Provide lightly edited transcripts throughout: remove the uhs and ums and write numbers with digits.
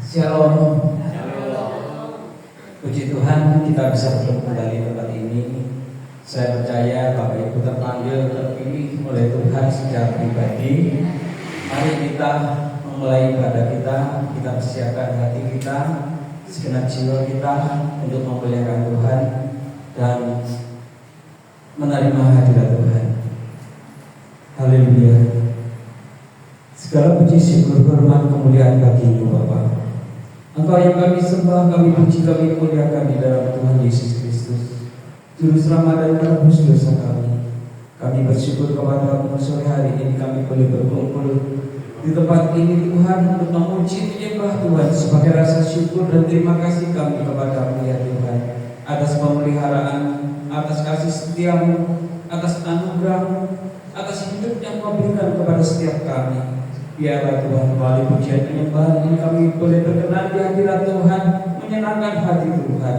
Shalom. Puji Tuhan kita bisa bertemu kembali di tempat ini. Saya percaya Bapak Ibu terpanggil, terpilih oleh Tuhan secara pribadi. Mari kita memulai ibadah kita. Kita persiapkan hati kita, segenap jiwa kita untuk memuliakan Tuhan dan menerima hadirat Tuhan. Haleluya. Segala puji syukur hormat kemuliaan bagi-Mu Bapa. Engkau yang kami sembah, kami puji, kami muliakan di dalam Tuhan Yesus Kristus, Juru Selamat dan Penebus dosa kami. Kami bersyukur kepada-Mu sore hari ini kami boleh berkumpul di tempat ini Tuhan untuk memuji menyembah Tuhan sebagai rasa syukur dan terima kasih kami kepada-Mu ya Tuhan atas pemeliharaan, atas kasih setia-Mu, atas anugerah, atas hidup yang Kau berikan kepada setiap kami. Biarlah Tuhan melalui pujian penyembahan ini kami boleh berkenan di hadirat Tuhan, menyenangkan hati Tuhan.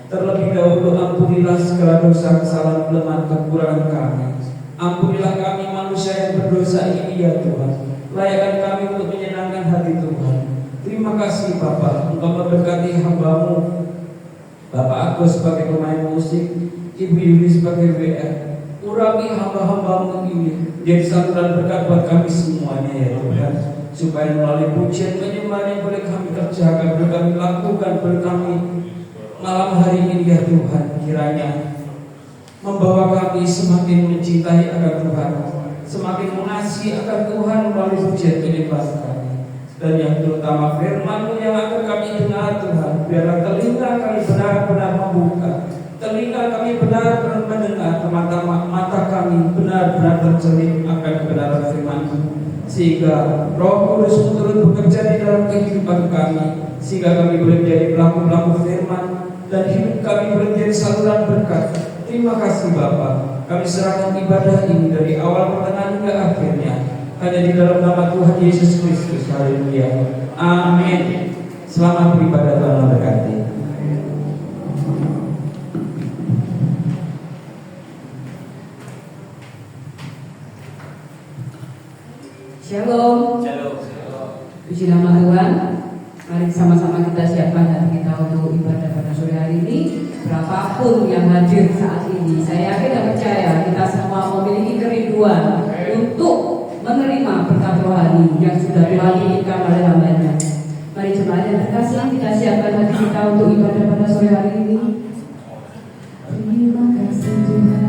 Terlebih dahulu ampunilah segala dosa, kesalahan, kelemahan, kekurangan kami. Ampunilah kami manusia yang berdosa ini ya Tuhan. Layakkan kami untuk menyenangkan hati Tuhan. Terima kasih Bapa, Engkau memberkati hamba-Mu Bapak Agus sebagai pemain musik, Ibu Yuli sebagai WR. Urapi hamba-hamba-Mu ini jadi saluran berkat buat kami semuanya ya Tuhan, supaya melalui pujian penyembahan yang boleh kami kerjakan, boleh kami lakukan, boleh kami malam hari ini ya Tuhan, kiranya membawa kami semakin mencintai akan Tuhan, semakin mengasihi akan Tuhan melalui pujian penyembahan kami. Dan yang terutama firman-Mu yang akan kami dengar Tuhan, biarlah telinga kami benar-benar membuka, telinga kami benar-benar mendengar, mata kami benar-benar tercelik akan kebenaran firman-Mu, sehingga Roh Kudus turut bekerja di dalam kehidupan kami, sehingga kami boleh menjadi pelaku-pelaku firman dan hidup kami boleh menjadi saluran berkat. Terima kasih Bapa, kami serahkan ibadah ini dari awal pertengahan hingga akhirnya hanya di dalam nama Tuhan Yesus Kristus. Haleluya. Amin. Selamat beribadah, Tuhan memberkati. Shalom. Puji nama Tuhan. Mari sama-sama kita siapkan hati kita untuk ibadah pada sore hari ini. Berapapun yang hadir saat ini, saya yakin dan percaya kita semua memiliki kerinduan untuk menerima berkat rohani yang sudah Tuhan inginkan oleh hamba-Nya. Mari jemaat yang terkasih, kita siapkan hati kita untuk ibadah pada sore hari ini. Terima kasih Tuhan.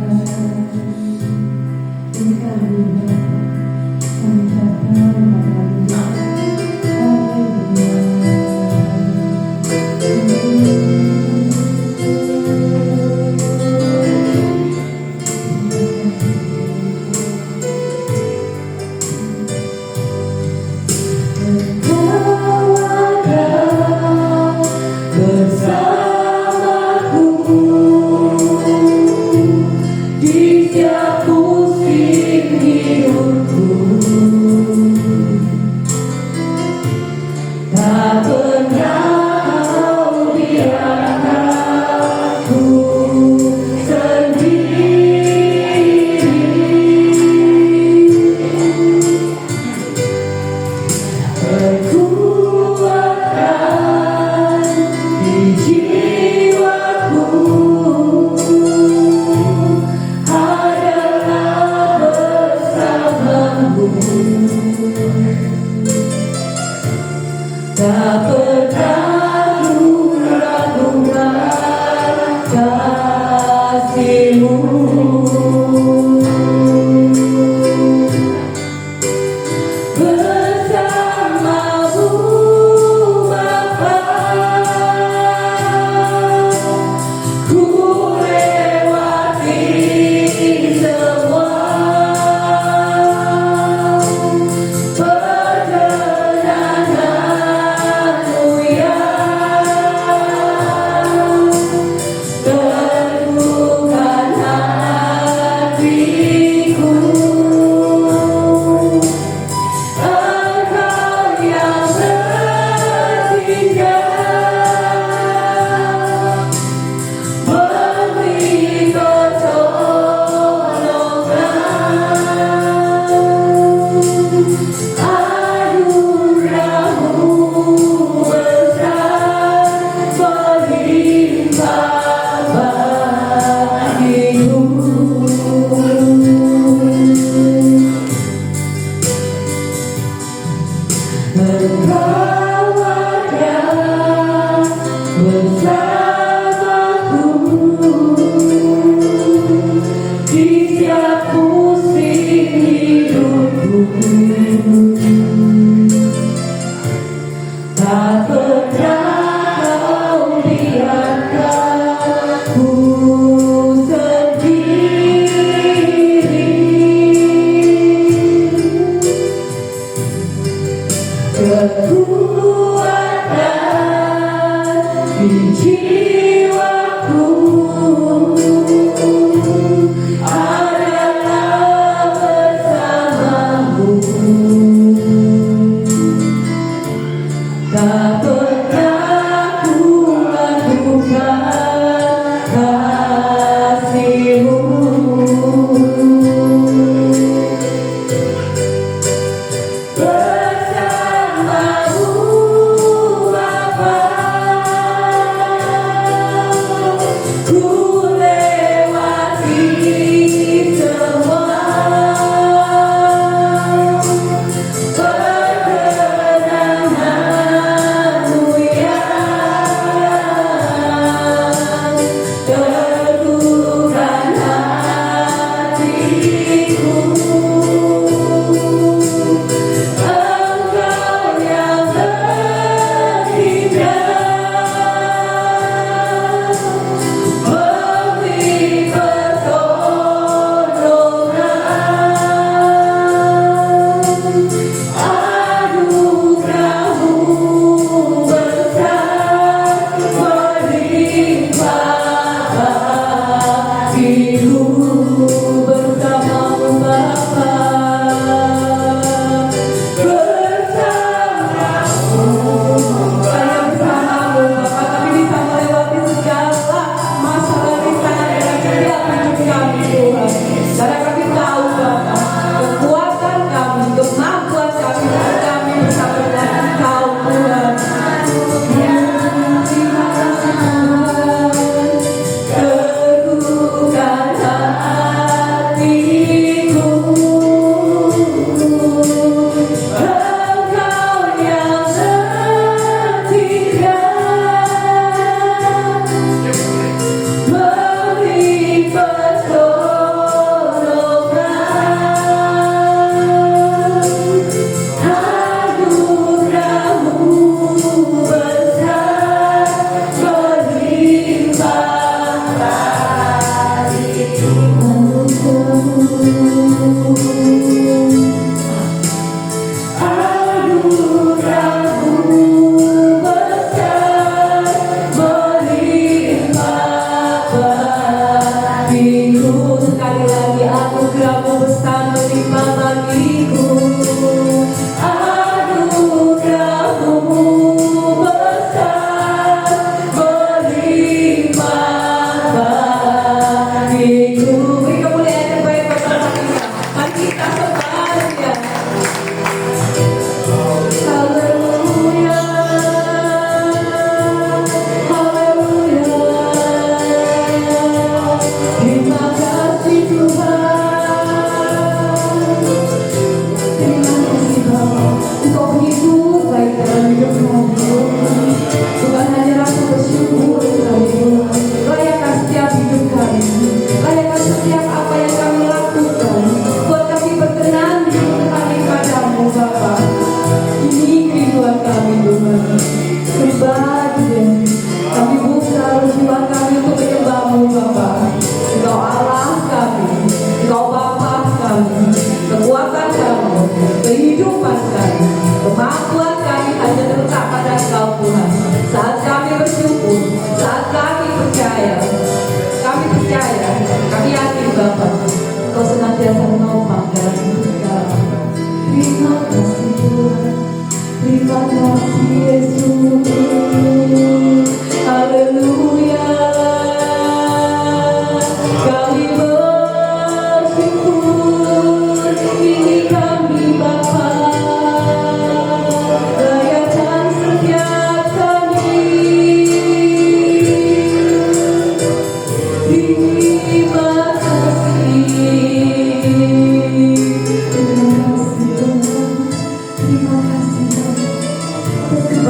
Perkenanmu ya Engkau ada bersamaku di setiap musim hidupku. Tak pernah kau biarkan ku sendiri. Kekuatan di jiwaku adalah bersamamu. Tak pernah ku ragukan kasih-Mu. Bersama-Mu Bapa, ku lewati semua. Perkenanan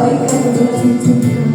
kebaikan dalam hidup kami.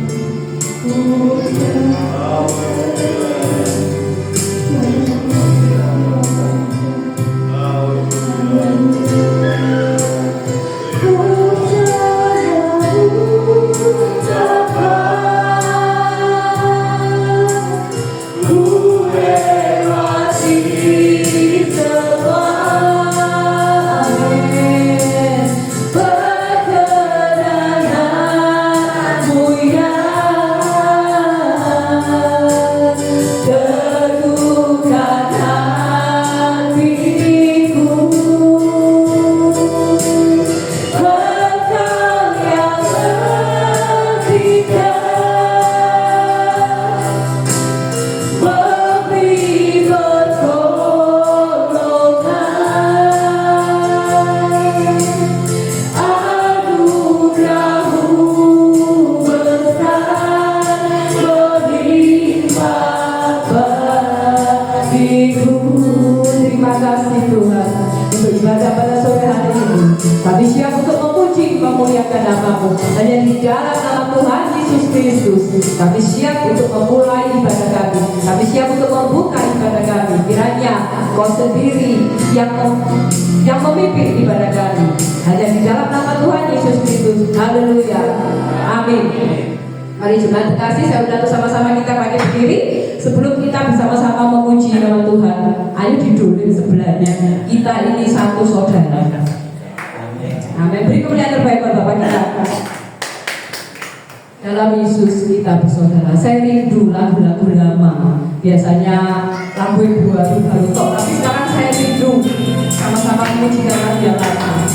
Terima kasih Tuhan untuk ibadah pada sore hari ini. Kami siap untuk memuji, memuliakan nama-Mu. Hanya di dalam nama Tuhan Yesus Kristus kami siap untuk memulai ibadah kami. Kami siap untuk membuka ibadah kami. Kiranya Kau sendiri yang memimpin ibadah kami. Hanya di dalam nama Tuhan Yesus Kristus. Haleluya. Amin. Mari jemaat terkasih, saya undang bersama-sama kita pakai berdiri sebelum kita bersama-sama memuji nama Tuhan. Ayo didulin sebelahnya. Kita ini satu saudara. Amin. Beri kemuliaan terbaik buat Bapak kita. Dalam Yesus kita bersaudara. Saya rindu lagu-lagu lama. Biasanya lagu yang baru tok, tapi sekarang saya rindu sama-sama memuji lagu yang lama.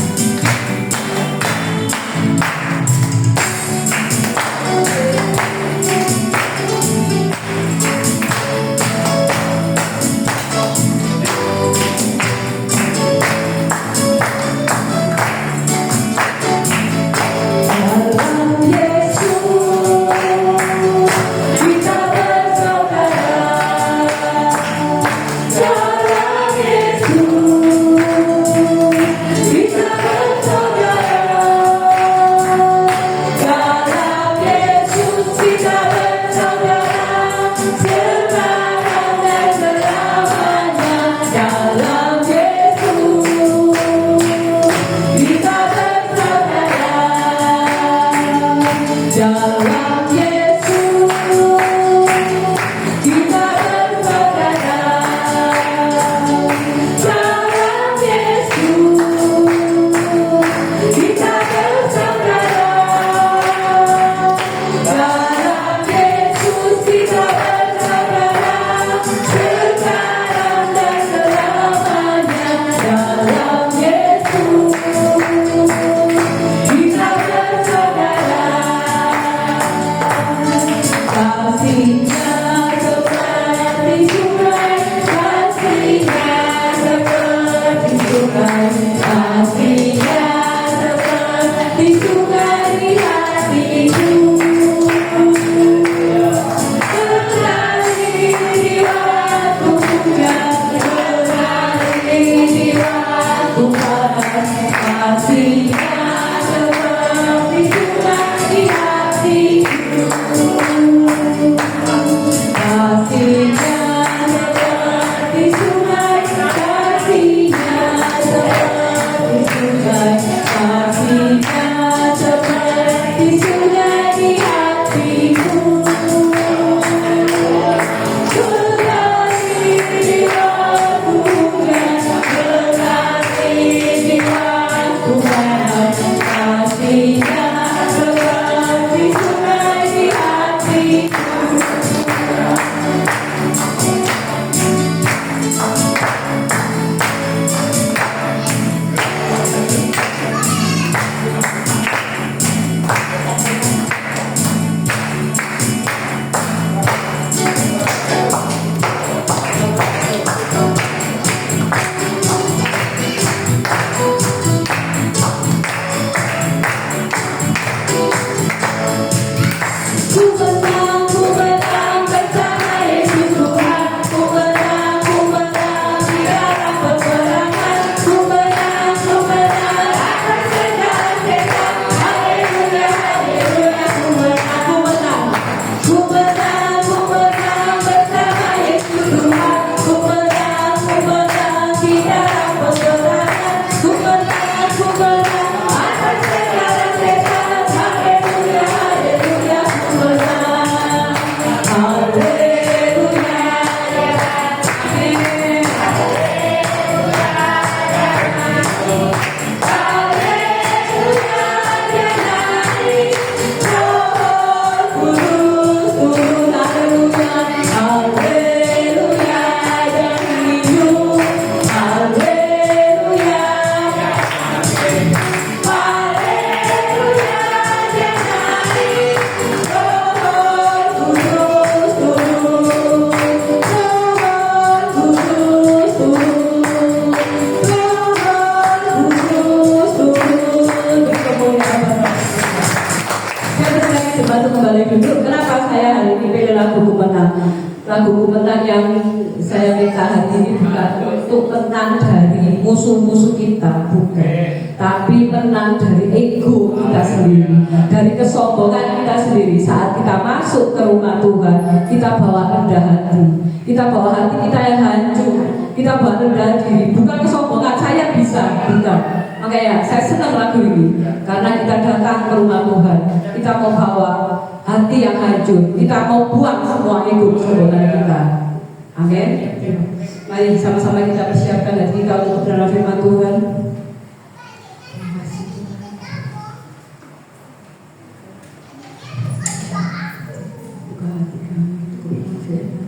Saya percaya dibantu kembali duduk. Kenapa saya hari ini pilih lagu Kumenang? Lagu Kumenang yang saya minta hari ini bukan untuk menang dari musuh-musuh kita, bukan, tapi menang dari ego kita sendiri, dari kesombongan kita sendiri. Saat kita masuk ke rumah Tuhan, kita bawa rendah hati, kita bawa hati kita yang hancur, kita bawa rendah diri, bukan kesombongan saya bisa, bukan. Makanya saya senang lagu ini karena kita datang ke rumah Tuhan, kita mau bawa hati yang hancur, kita mau buang semua ego kesombongan kita. Amin. Mari sama-sama kita persiapkan hati kita untuk berdoa firman Tuhan. Terima kasih Tuhan. Buka hati kami untuk firman.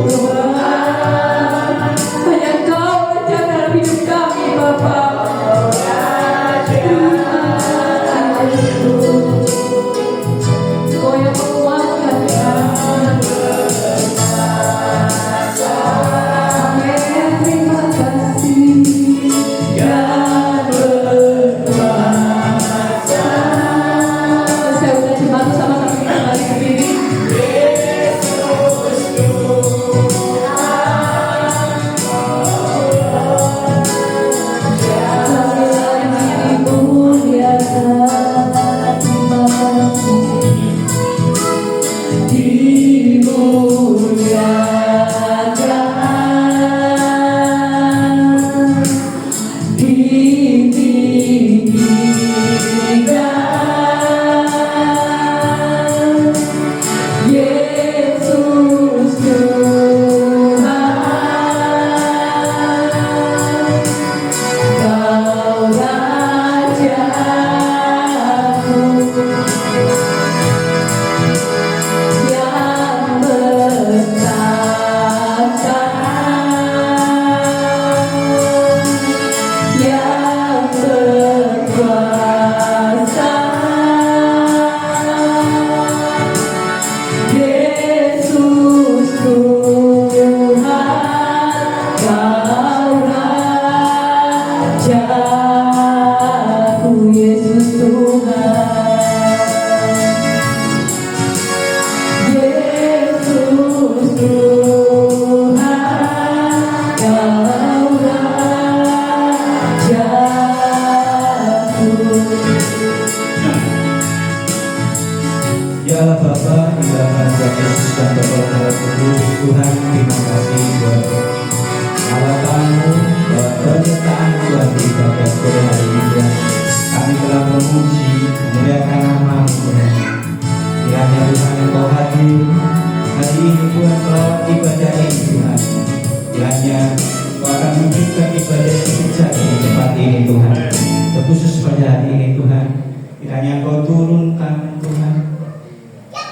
Tuhan, hanya Engkau saja dalam hidup kami Bapa. Engkau yang menguatkan kami. Amin, terima kasih yang berkuasa. Saya udah jemaat sama-sama kita balik ke diri. Ya Bapa, di dalam nama Yesus dan Bapa Roh Kudus, Tuhan terima kasih buat awatanmu, buat penyertaan Tuhan di pada sore hari ini Tuhan. Kami telah memuji, memuliakan nama-Mu Tuhan. Kiranya Tuhan Engkau hadir hari ini Tuhan melawat ibadah ini Tuhan. Kiranya Engkau akan menunjukkan ibadah yang terjadi di tempat ini Tuhan. Terkhusus pada hari ini Tuhan. Kiranya Engkau turunkan Tuhan,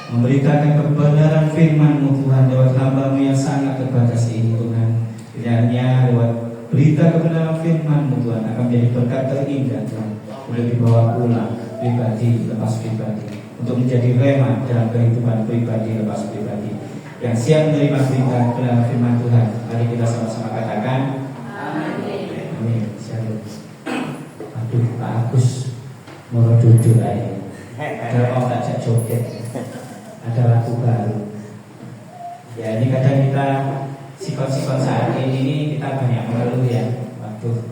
memberikan kebenaran firman-Mu Tuhan lewat hamba-Mu yang sangat terbatas ini Tuhan. Kiranya lewat berita kebenaran firman-Mu Tuhan akan menjadi berkat terindah Tuhan, boleh dibawa pulang pribadi lepas pribadi, untuk menjadi rema dalam kehidupan pribadi lepas pribadi yang siap menerima berita kebenaran firman Tuhan. Mari kita sama-sama katakan amin. Amin. Shalom. Aduh, Pak Agus mau jujur aja. Ada mau tak joget, ada lagu baru. Ya ini kadang kita sikon-sikon saat ini kita banyak mengeluh ya. Waduh,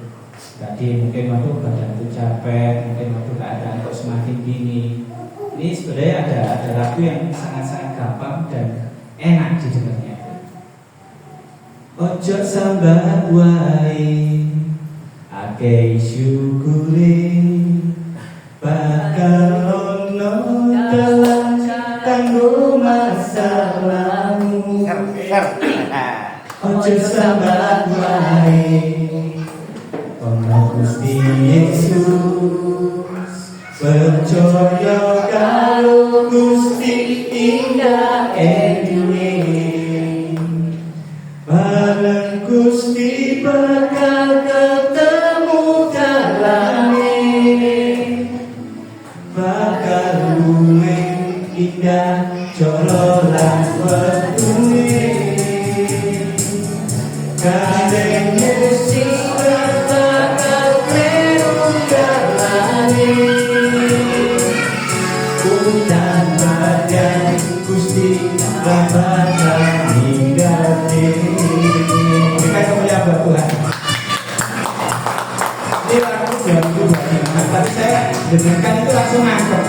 tadi mungkin waduh badan tuh capek, mungkin waduh keadaan kok semakin dini. Ini sebenarnya ada lagu yang sangat-sangat gampang dan enak didengarnya. Ojo sambat wae, akeh syukure, bakal ono dalan kanggo masalahmu. Ojo sambat wae, ono Gusti Yesus, percaya karo Gusti indah enyune. Bareng Gusti bakal ketemu dalane, bakal luwe indah jolo lan wetune. Kadang Gusti bakal kleru dalane, hutan badai Gusti bakal ninggati. Kita kemuliaan buat Tuhan. Ini lagu jam 2 tapi saya dengarkan itu langsung nangkep.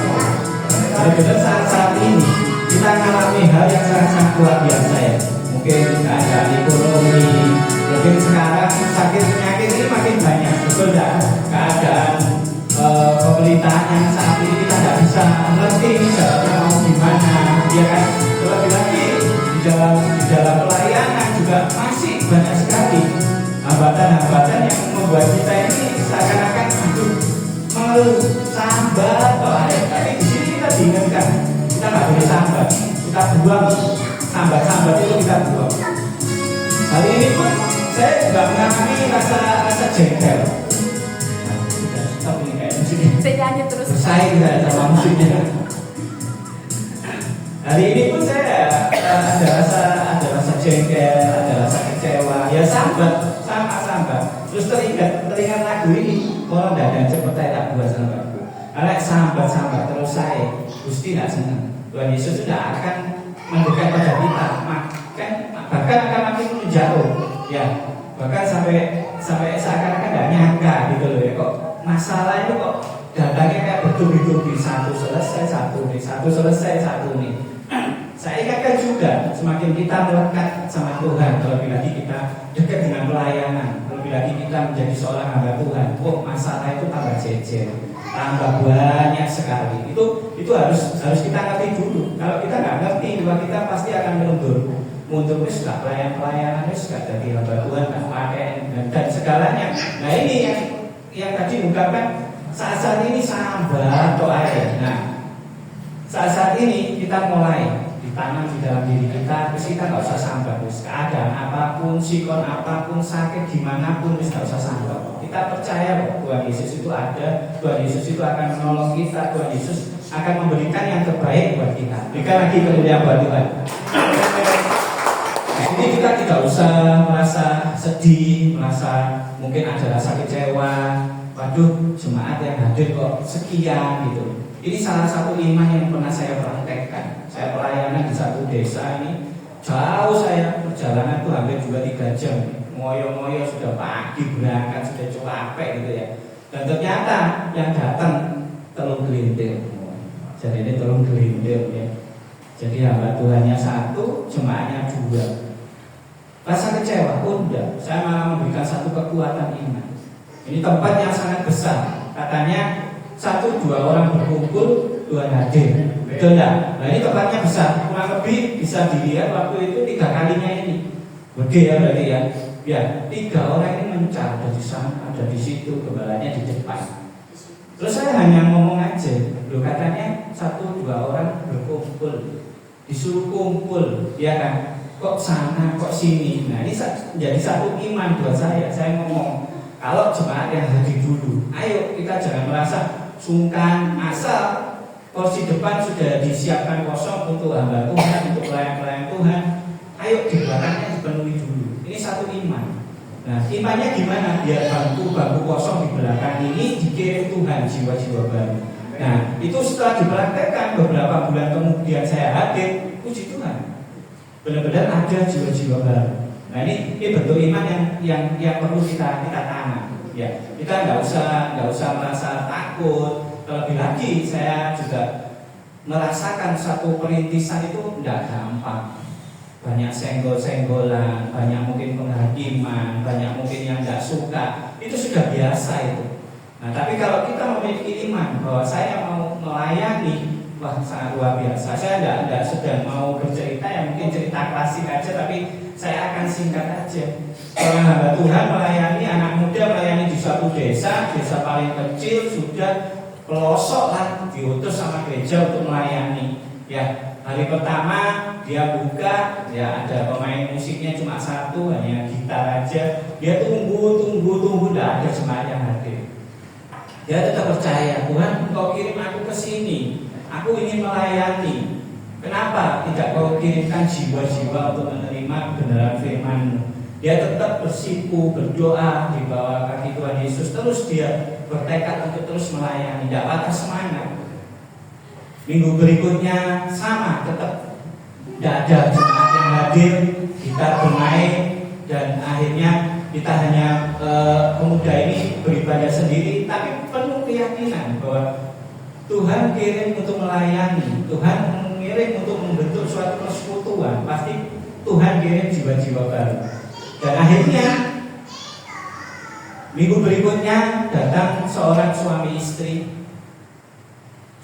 Benar-benar saat ini kita mengalami hal yang sangat-sangat luar biasa ya. Mungkin keadaan ekonomi, mungkin sekarang sakit penyakit ini makin banyak, betul tidak? Keadaan pemerintahan yang saat ini kita tidak bisa mengerti jalannya mau gimana, ya kan? Terlebih lagi di dalam pelayanan juga masih banyak sekali hambatan-hambatan yang membuat kita ini seakan-akan hidup mengeluh, sambat, tapi di sini kita diingatkan kita nggak boleh sambat, kita buang sambat-sambat itu kita buang. Hari ini pun saya juga mengalami rasa jengkel. Nah, sudah stop ini kayak musik. Saya nyanyi terus. Saya tidak sama musiknya. Hari ini pun saya ada rasa jengkel, ada rasa kecewa. Ya sama. Terus teringat lagu ini, kalau tidak ada cepet tak buat sambatku. Karena sambat terus saya, Gusti tidak senang. Tuhan Yesus sudah akan mendekat pada kita, bahkan akan makin menjauh, ya. Bahkan sampai seakan-akan tidak nyangka gitu loh ya, kok masalah itu kok datangnya kayak bertubi-tubi, satu selesai satu nih. Saya ingatkan juga, semakin kita melekat sama Tuhan, terlebih lagi kita dekat dengan pelayanan, terlebih lagi kita menjadi seorang hamba Tuhan, masalah itu tambah jejer, tambah banyak sekali. Itu harus kita ngerti dulu. Kalau kita nggak ngerti, bahwa kita pasti akan mundur terus nggak pelayanan terus nggak jadi hamba Tuhan, nggak pakai dan segalanya. Nah ini yang tadi ungkapkan saat ini sabar doa ya. Nah saat ini kita mulai ditanam di dalam diri kita, terus kita nggak usah sambat, terus keadaan apapun, sikon apapun, sakit dimanapun, terus nggak usah sambat. Kita percaya bahwa Tuhan Yesus itu ada, Tuhan Yesus itu akan menolong kita, Tuhan Yesus akan memberikan yang terbaik buat kita. Berikan lagi kemuliaan buat Tuhan. Jadi kita tidak usah merasa sedih, merasa mungkin ada rasa kecewa. Waduh, jemaat yang hadir kok sekian gitu. Ini salah satu iman yang pernah saya praktekkan. Saya pelayanan di satu desa ini, jauh saya perjalanan itu hampir juga 3 jam. Ngoyo-ngoyo sudah pagi berangkat, sudah capek gitu ya. Dan ternyata yang datang telung gelintir. Jadi ini telung gelintir ya. Jadi hamba Tuhannya 1, jemaatnya 2. Rasa kecewa pun enggak. Saya malah memberikan satu kekuatan iman. Ini tempat yang sangat besar. Katanya 1-2 orang berkumpul, Tuhan hadir. Betul enggak? Nah ini tempatnya besar. Kurang lebih bisa dilihat waktu itu 3 kalinya ini. Gede ya berarti ya. Ya, 3 orang ini mencar ada di sana, ada di situ, gembalanya di depan. Terus saya hanya ngomong aja. Loh katanya 1-2 orang berkumpul, disuruh kumpul, ya kan? Kok sana, kok sini. Nah ini jadi satu iman buat saya. Saya ngomong, kalau jemaat yang hadir dulu, ayo kita jangan merasa sungkan, asal kursi depan sudah disiapkan kosong untuk hamba Tuhan, untuk pelayan-pelayan Tuhan. Ayo di belakangnya dipenuhi dulu. Ini satu iman. Nah imannya gimana? Biar bangku kosong di belakang ini dikirim Tuhan jiwa-jiwa baru. Nah itu setelah dipraktekkan beberapa bulan kemudian saya hadir, puji Tuhan, benar-benar ada jiwa-jiwa baru. Nah ini bentuk iman yang perlu kita tanam. Ya, kita nggak usah merasa takut. Terlebih lagi saya juga merasakan satu perintisan itu tidak gampang. Banyak senggol-senggolan, banyak mungkin penghakiman, banyak mungkin yang nggak suka. Itu sudah biasa itu. Nah tapi kalau kita memiliki iman bahwa saya mau melayani, wah sangat luar biasa. Saya tidak sedang mau bercerita yang mungkin cerita klasik aja, tapi saya akan singkat aja. Seorang hamba Tuhan melayani anak muda, melayani di suatu desa paling kecil, sudah pelosok lah, diutus sama gereja untuk melayani. Ya, hari pertama dia buka, ya ada pemain musiknya cuma 1, hanya gitar aja. Dia tunggu, tidak ada jemaat yang hadir. Dia tetap percaya, Tuhan Engkau kirim aku ke sini. Aku ingin melayani. Kenapa tidak kau kirimkan jiwa-jiwa untuk menerima kebenaran firman-Mu? Dia tetap bersiku, berdoa di bawah kaki Tuhan Yesus. Terus dia bertekad untuk terus melayani, tidak patah semangat. Minggu berikutnya sama, tetap tidak ada jemaat yang hadir. Kita bermain dan akhirnya kita hanya pemuda ini beribadah sendiri, tapi penuh keyakinan bahwa Tuhan kirim untuk melayani, Tuhan mengirim untuk membentuk suatu persekutuan. Pasti Tuhan kirim jiwa-jiwa baru. Dan akhirnya minggu berikutnya datang seorang suami istri.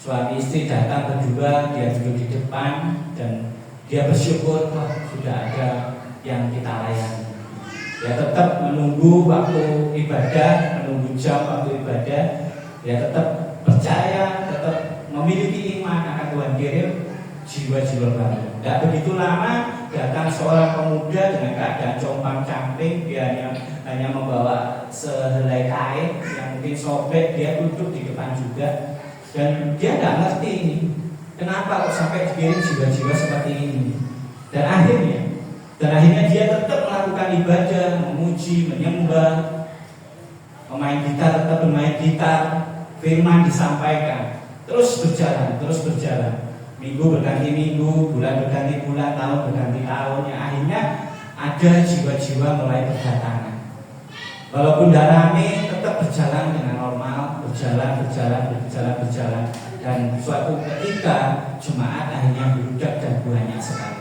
Suami istri datang berdua, dia duduk di depan dan dia bersyukur, wah sudah ada yang kita layani. Dia tetap menunggu waktu ibadah, menunggu jam waktu ibadah. Dia tetap percaya, tetap memiliki iman akan Tuhan kirim jiwa-jiwa baru. Tidak begitu lama datang seorang pemuda dengan keadaan compang dia hanya membawa sehelai kain yang mungkin sobek, dia duduk di depan juga, dan dia nggak ngerti ini kenapa kok sampai dikirim jiwa-jiwa seperti ini. Dan akhirnya dia tetap melakukan ibadah, memuji, menyembah, tetap bermain gitar, firman disampaikan, terus berjalan. Minggu berganti minggu, bulan berganti bulan, tahun berganti tahun. Yang akhirnya ada jiwa-jiwa mulai berdatangan. Walaupun tidak rame, tetap berjalan dengan normal, berjalan. Dan suatu ketika jemaat akhirnya berudak dan banyak sekali.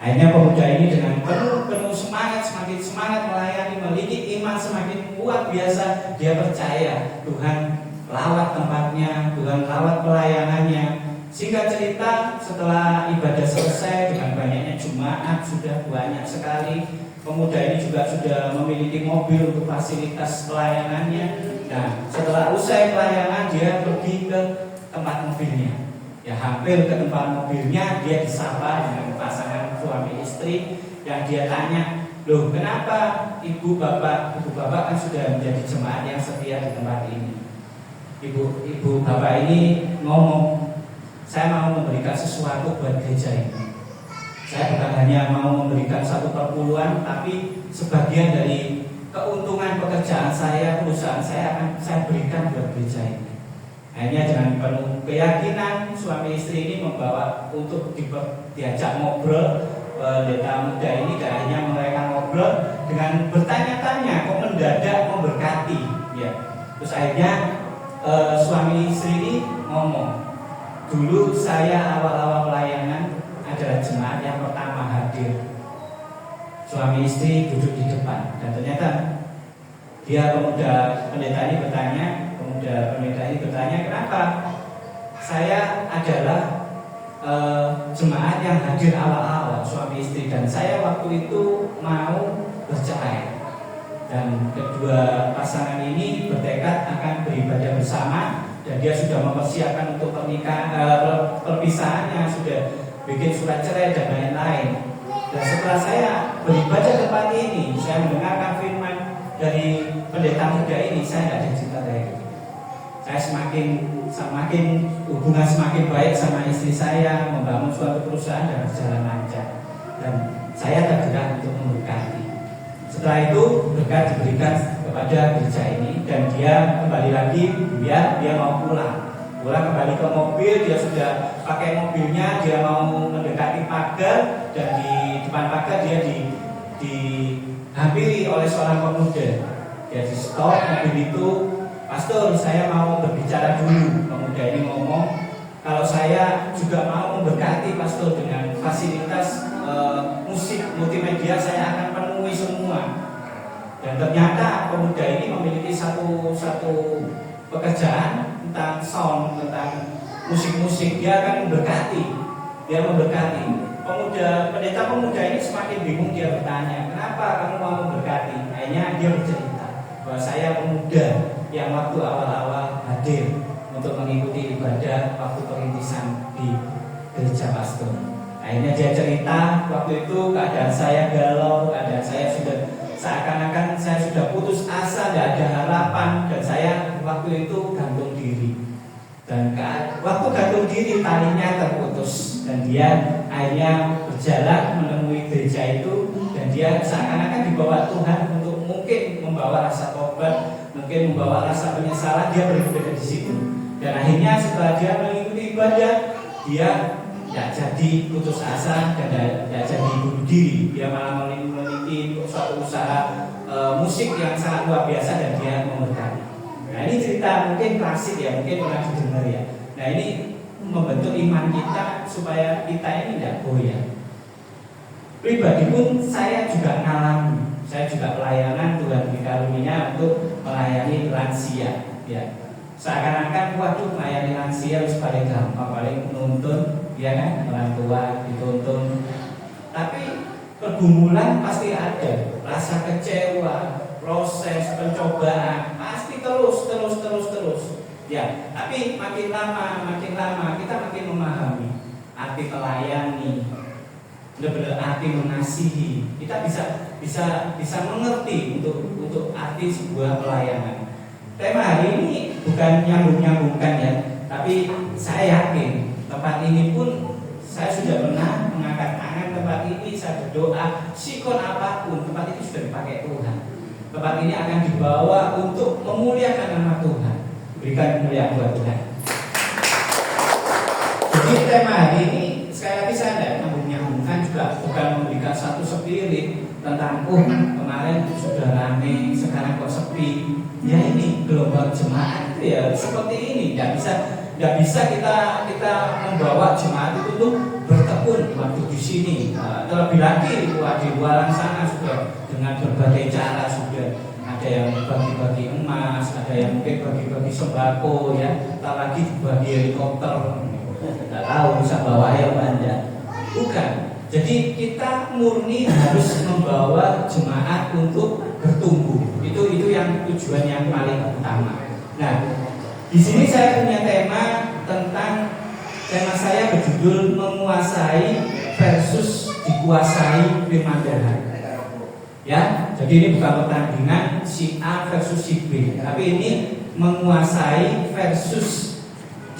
Akhirnya pemuda ini dengan penuh semangat, semakin semangat melayani, memiliki iman semakin kuat biasa. Dia percaya Tuhan lawat tempatnya, Tuhan lawat pelayanannya. Singkat cerita, setelah ibadah selesai dengan banyaknya jemaat, sudah banyak sekali. Pemuda ini juga sudah memiliki mobil untuk fasilitas pelayanannya. Nah, setelah usai pelayanan, dia pergi ke tempat mobilnya. Ya, hampir ke tempat mobilnya, dia disapa dengan pasangan suami istri yang dia tanya, loh kenapa ibu bapak kan sudah menjadi jemaat yang setia di tempat ini. Ibu bapak ini ngomong, saya mau memberikan sesuatu buat gereja ini. Saya bukan hanya mau memberikan satu perpuluhan, tapi sebagian dari keuntungan pekerjaan saya, perusahaan saya akan saya berikan buat gereja ini. Akhirnya dengan penuh keyakinan suami istri ini membawa untuk diajak ngobrol pendeta muda ini, dan akhirnya mereka ngobrol dengan bertanya-tanya kok mendadak memberkati. Ya. Terus akhirnya suami istri ini ngomong, dulu saya awal-awal pelayanan adalah jemaat yang pertama hadir. Suami istri duduk di depan, dan ternyata pemuda pendeta ini bertanya, kenapa saya adalah jemaat yang hadir awal-awal, suami istri, dan saya waktu itu mau bercerai. Dan kedua pasangan ini bertekad akan beribadah bersama, dan dia sudah mempersiapkan untuk perpisahannya, sudah bikin surat cerai dan lain-lain. Dan setelah saya beribadah tempat ini, saya mendengarkan firman dari pendeta muda ini, saya tidak ada cinta lagi. Saya semakin hubungan semakin baik sama istri saya, membangun suatu perusahaan dan berjalan lancar. Dan saya tergerak untuk memberkati. Setelah itu berkat diberikan kepada gereja ini, dan dia kembali lagi, dia mau pulang kembali ke mobil. Dia sudah pakai mobilnya, dia mau mendekati pagar, dan di depan pagar dia dihampiri oleh seorang pemuda. Dia di stop mobil itu, pastor saya mau berbicara dulu. Pemuda ini ngomong, kalau saya juga mau memberkati pastor dengan fasilitas musik multimedia, saya akan penuhi semua. Dan ternyata pemuda ini memiliki satu pekerjaan tentang sound, tentang musik-musik. Dia akan memberkati. Pendeta pemuda ini semakin bingung. Dia bertanya, kenapa kamu mau memberkati? Akhirnya dia bercerita bahwa saya pemuda yang waktu awal-awal hadir untuk mengikuti ibadah waktu perintisan di gereja pastor. Akhirnya dia cerita, waktu itu keadaan saya galau, keadaan saya sudah seakan-akan saya sudah putus asa, tidak ada harapan, dan saya waktu itu gantung diri. Dan waktu gantung diri talinya terputus, dan dia akhirnya berjalan menemui gereja itu, dan dia seakan-akan dibawa Tuhan untuk mungkin membawa rasa tobat, mungkin membawa rasa penyesalan. Dia beribadah di situ, dan akhirnya setelah dia mengikuti ibadah, dia tidak jadi putus asa dan tidak jadi bunuh diri. Dia malah memiliki suatu usaha musik yang sangat luar biasa, dan dia memberkati. Nah, ini cerita mungkin klasik ya, mungkin pernah didengar ya. Nah, ini membentuk iman kita supaya kita ini tidak goyah. Pribadi pun saya juga ngalami. Saya juga pelayanan, Tuhan dikaruniai untuk melayani lansia. Ya, seakan-akan waduh melayani lansia harus paling gampang, paling nuntun, ya kan, orang tua dituntun. Tapi pergumulan pasti ada, rasa kecewa, proses pencobaan pasti terus. Ya, tapi makin lama kita makin memahami arti melayani. benar-benar arti mengasihi. Kita bisa mengerti untuk arti sebuah pelayanan. Tema hari ini bukan nyambung-nyambungkan ya, tapi saya yakin tempat ini pun saya sudah pernah mengangkat tangan tempat ini, saya berdoa, sikon apapun tempat itu sudah dipakai Tuhan. Tempat ini akan dibawa untuk memuliakan nama Tuhan. Berikan kemuliaan buat Tuhan. Jadi tema hari ini sekali lagi saya tidak nyambung-nyambungkan juga, bukan memberikan satu spirit tentang kemarin sudah ramai, sekarang kok sepi. Ya ini gelombang jemaat itu ya seperti ini. Tidak bisa kita membawa jemaat itu untuk bertekun waktu di sini. Terlebih lagi di luar sana sudah dengan berbagai cara sudah. Ada yang bagi-bagi emas, ada yang mungkin bagi-bagi sembako ya, tak lagi bagi helikopter. Tidak tahu bisa bawa ya Anda. Bukan. Jadi kita murni harus membawa jemaat untuk bertumbuh. Itu yang tujuan yang paling utama. Nah, di sini saya punya tema saya berjudul menguasai versus dikuasai firman Tuhan. Ya, jadi ini bukan pertandingan si A versus si B, tapi ini menguasai versus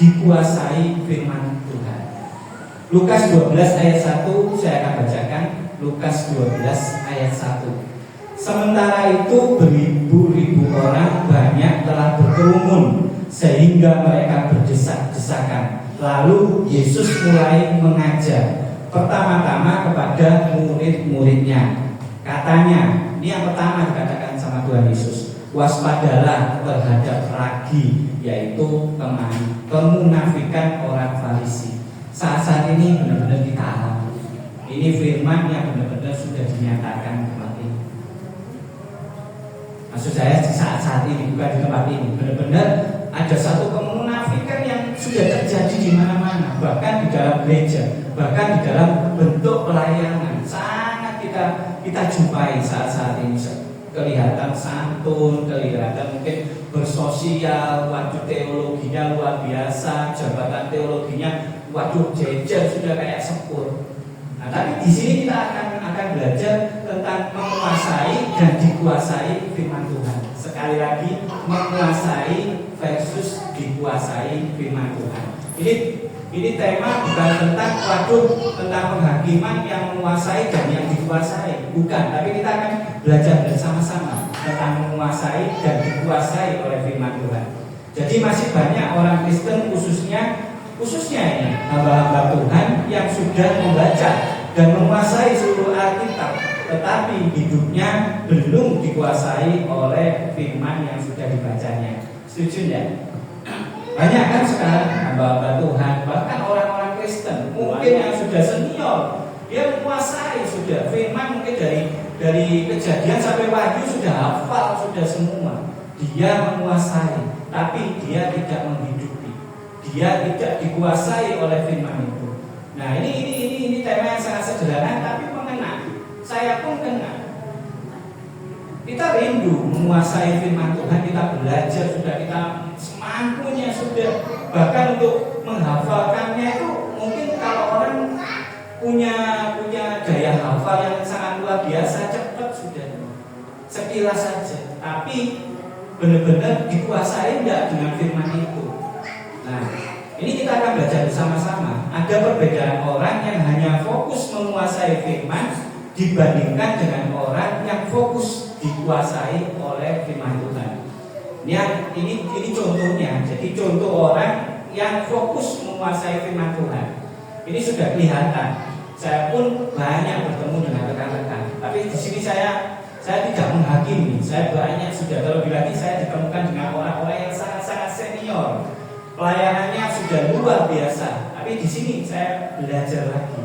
dikuasai firman Tuhan. Lukas 12 ayat 1 saya akan bacakan. Lukas 12 ayat 1. Sementara itu beribu-ribu orang banyak telah berkerumun sehingga mereka berdesak-desakan. Lalu Yesus mulai mengajar pertama-tama kepada murid-muridnya. Katanya, ini yang pertama dikatakan sama Tuhan Yesus, waspadalah terhadap ragi, yaitu kemunafikan orang Farisi. Saat-saat ini benar-benar kita alami. Ini firman yang benar-benar sudah dinyatakan tempat ini. Maksud saya di saat-saat ini, bukan di tempat ini. Benar-benar ada satu kemunafikan yang sudah terjadi di mana-mana, bahkan di dalam gereja, bahkan di dalam bentuk pelayanan. Sangat kita jumpai saat-saat ini. Kelihatan santun, kelihatan mungkin bersosial, waduh teologinya luar biasa, jabatan teologinya waduh jejer sudah kayak sepur. Nah, tapi di sini kita akan belajar tentang menguasai dan dikuasai firman Tuhan. Sekali lagi, menguasai versus dikuasai firman Tuhan. Ini tema bukan tentang tentang penghakiman yang menguasai dan yang dikuasai, bukan. Tapi kita akan belajar bersama-sama tentang menguasai dan dikuasai oleh firman Tuhan. Jadi masih banyak orang Kristen khususnya ini hamba-hamba Tuhan yang sudah membaca dan menguasai seluruh Alkitab, tetapi hidupnya belum dikuasai oleh firman yang sudah dibacanya. Setuju ya? Banyak kan sekarang hamba-hamba Tuhan, bahkan orang-orang Kristen mungkin yang sudah senior, dia menguasai sudah firman, mungkin dari Kejadian sampai Wahyu sudah hafal sudah semua. Dia menguasai, tapi dia tidak menghidupi. Dia tidak dikuasai oleh firman itu. Nah, ini tema yang sangat sederhana tapi mengena. Saya pun kena. Kita rindu menguasai firman Tuhan, kita belajar sudah, kita semampunya sudah. Bahkan untuk menghafalkannya itu mungkin kalau orang punya daya hafal yang sangat luar biasa, cepat sudah, sekilas saja. Tapi benar-benar dikuasai enggak dengan firman itu. Nah, ini kita akan belajar bersama-sama. Ada perbedaan orang yang hanya fokus menguasai firman dibandingkan dengan orang yang fokus dikuasai oleh firman Tuhan. Ini contohnya. Jadi contoh orang yang fokus menguasai firman Tuhan. Ini sudah kelihatan. Saya pun banyak bertemu dengan rekan-rekan. Tapi di sini saya tidak menghakimi. Saya banyak sudah, terlebih lagi saya ditemukan dengan orang-orang yang sangat-sangat senior. Pelayanannya sudah luar biasa. Tapi di sini saya belajar lagi.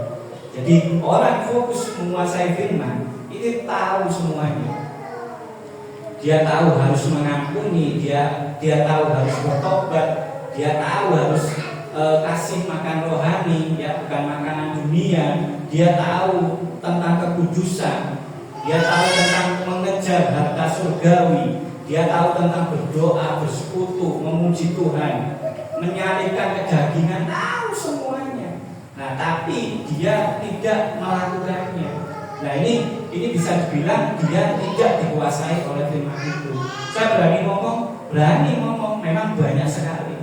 Jadi orang fokus menguasai firman itu tahu semuanya. Dia tahu harus mengampuni, dia tahu harus bertobat, dia tahu harus kasih makan rohani, ya bukan makanan dunia. Dia tahu tentang kekudusan, dia tahu tentang mengejar harta surgawi, dia tahu tentang berdoa, bersekutu, memuji Tuhan, menyalibkan kedagingan, tahu semuanya. Nah, Nah, tapi dia tidak melakukannya. Nah, ini bisa dibilang dia tidak dikuasai oleh firman itu. Saya berani ngomong, memang banyak sekali.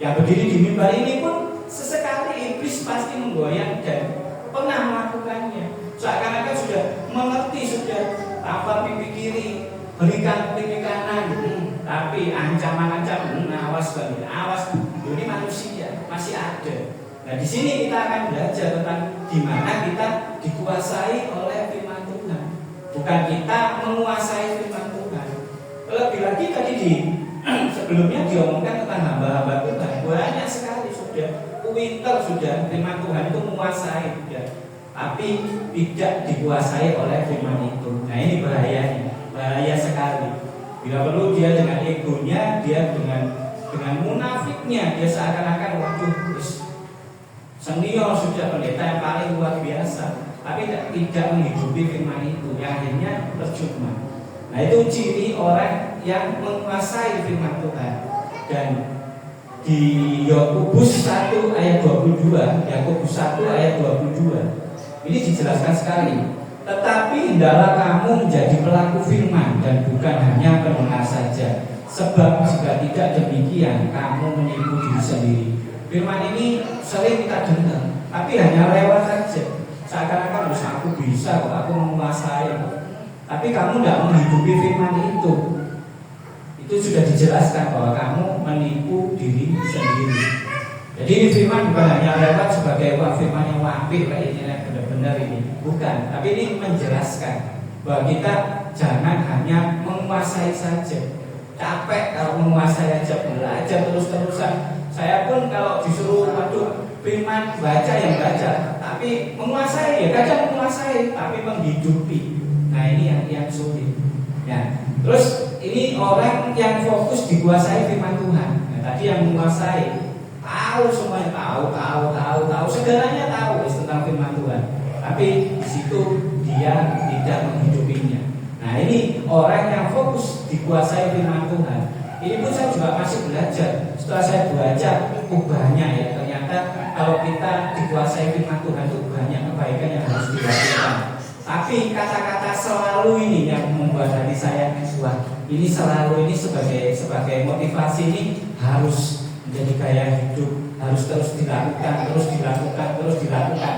Yang berdiri di mimbar ini pun sesekali iblis pasti menggoyang dan pernah melakukannya. Seakan-akan sudah mengerti, sudah tampar pipi kiri, berikan pipi kanan, tapi ancaman-ancaman, awas banget, awas. Ini manusia masih ada. Nah, di sini kita akan belajar tentang di mana kita dikuasai oleh firman Tuhan, bukan kita menguasai firman Tuhan. Lebih lagi tadi sebelumnya diomongkan tentang hamba-hamba Tuhan, banyak sekali sudah pintar, sudah firman Tuhan itu menguasai, sudah, tapi tidak dikuasai oleh firman itu. Nah, ini bahaya sekali. Bila perlu dia dengan egonya, dia dengan munafiknya, dia seakan-akan waduh, senior sudah pendeta yang paling luar biasa, tapi tidak menghidupi firman itu, yang akhirnya percuma. Nah, itu ciri orang yang menguasai firman Tuhan. Dan di Yakobus 1 ayat 22, Yakobus 1 ayat 22, ini dijelaskan sekali. Tetapi hendaklah kamu menjadi pelaku firman dan bukan hanya pendengar saja, sebab jika tidak demikian kamu menipu diri sendiri. Firman ini sering kita dengar, tapi hanya lewat saja. Seakan-akan aku bisa kok, aku menguasai. Tapi kamu tidak menghidupi firman itu. Itu sudah dijelaskan bahwa kamu menipu diri sendiri. Jadi ini firman bukan hanya lewat sebagai firman yang wapik kayak ini benar-benar ini, bukan. Tapi ini menjelaskan bahwa kita jangan hanya menguasai saja. Capek kalau menguasai aja, belajar terus-terusan. Saya pun kalau disuruh firman baca yang baca, tapi menguasai ya kadang menguasai, tapi menghidupi. Nah, ini yang sulit. Ya. Terus ini orang yang fokus dikuasai firman Tuhan. Nah, tadi yang menguasai tahu semuanya, tahu segalanya tahu tentang firman Tuhan. Tapi di situ dia tidak menghidupinya. Nah, ini orang yang fokus dikuasai firman Tuhan. Ini pun saya juga masih belajar. Setelah saya baca, banyak ya. Ternyata kalau kita dikuasai firman Tuhan itu banyak kebaikan yang harus dilakukan. Tapi kata-kata selalu ini yang membuat hati saya wah, ini selalu ini sebagai motivasi ini harus menjadi gaya hidup, harus terus dilakukan.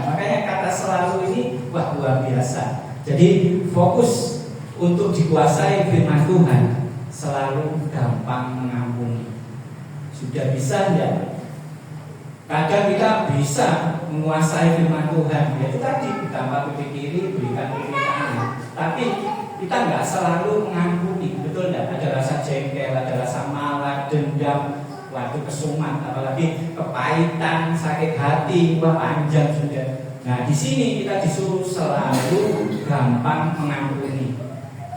Makanya kata selalu ini wah luar biasa. Jadi fokus untuk dikuasai firman Tuhan selalu gampang mengampuni. Sudah bisa enggak? Kadang kita bisa menguasai firman Tuhan. Itu tadi ditambah pipi kiri, berikan pipi kanan. Tapi kita enggak selalu mengampuni, betul enggak? Ada rasa jengkel, ada rasa marah, dendam, waktu kesumat, apalagi kepahitan, sakit hati, wah panjang sudah. Nah, di sini kita disuruh selalu gampang mengampuni.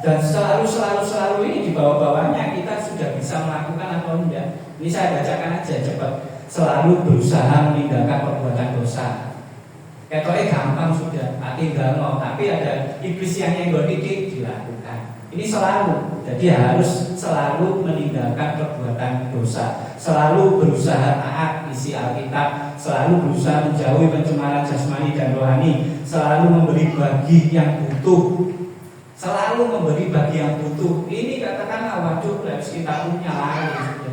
Dan selalu ini di bawah-bawahnya kita sudah bisa melakukan atau enggak. Ini saya bacakan aja cepat. Selalu berusaha meninggalkan perbuatan dosa. Ketoknya gampang sudah, tinggal mau. Tapi ada iblis yang nyenggol titik dilakukan. Ini selalu. Jadi harus selalu meninggalkan perbuatan dosa. Selalu berusaha taat isi Alkitab. Selalu berusaha menjauhi pencemaran jasmani dan rohani. Selalu memberi bagi yang butuh. Selalu memberi bagi yang butuh. Ini katakanlah waduh harus kita punya lagi.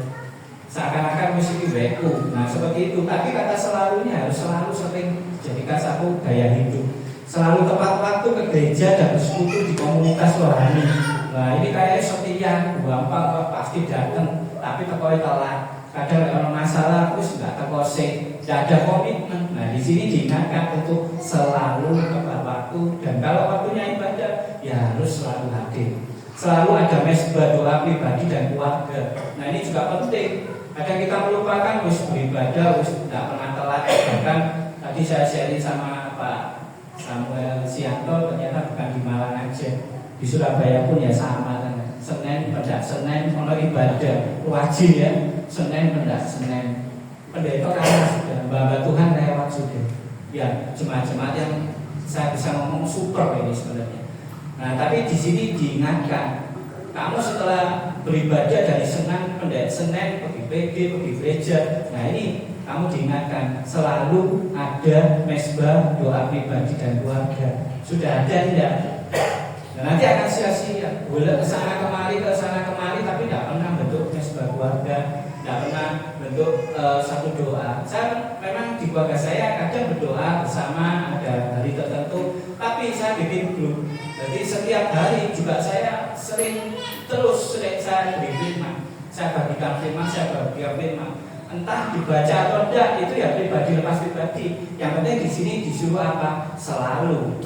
Seakan-akan mesti beku. Nah seperti itu. Tapi kata selalunya harus selalu sering jadikan satu gaya hidup. Selalu tepat waktu ke gereja dan bersekutu di komunitas rohani. Nah ini kayaknya setia, gampang pasti datang. Tapi tekoi telat. Kadang kalau masalah terus nggak tekosik, nggak ada komitmen. Nah di sini diingatkan untuk selalu tepat waktu. Dan kalau waktunya ibadah ya harus selalu hadir. Selalu ada mesbah doa pribadi dan keluarga. Nah ini juga penting. Kadang kita melupakan beribadah, tidak pernah telat. Bahkan tadi saya sharing sama Pak Samuel Sianto, ternyata bukan di Malang aja, di Surabaya pun ya sama kan. Senin pendak Senin ono ibadah wajib ya. Senin pendak Senin. Pendeta kalah sudah, Mbak Tuhan lewat sudah. Ya jemaat-jemaat yang saya bisa ngomong super ini sebenarnya. Nah tapi di sini diingatkan. Kamu setelah beribadah dari Senin pergi PD, pergi gereja. Nah ini kamu diingatkan selalu ada mesbah doa pribadi dan keluarga. Sudah ada tidak? Nah, nanti akan sia-sia. Boleh kesana kemari, tapi tidak pernah bentuk mesbah keluarga, tidak pernah bentuk satu doa. Saya memang di keluarga saya kadang berdoa bersama, ada hari tertentu, tapi saya bikin grup. Jadi setiap hari juga saya sering saya beri firman, saya bagikan firman. Entah dibaca atau tidak, itu ya pribadi lepas pribadi. Yang penting di sini disuruh apa? Selalu.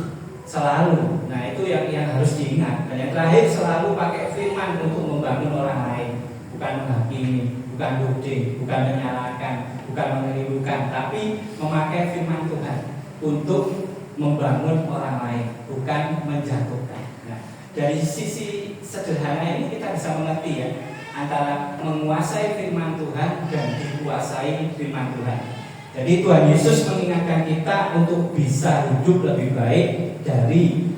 Nah itu yang harus diingat. Dan yang terakhir, selalu pakai firman untuk membangun orang lain, bukan menghakimi, bukan tuding, bukan menyalahkan, bukan mengelirukan, tapi memakai firman Tuhan untuk membangun orang lain, bukan menjatuhkan. Nah, dari sisi sederhana ini kita bisa mengerti ya, antara menguasai firman Tuhan dan dikuasai firman Tuhan. Jadi Tuhan Yesus mengingatkan kita untuk bisa hidup lebih baik dari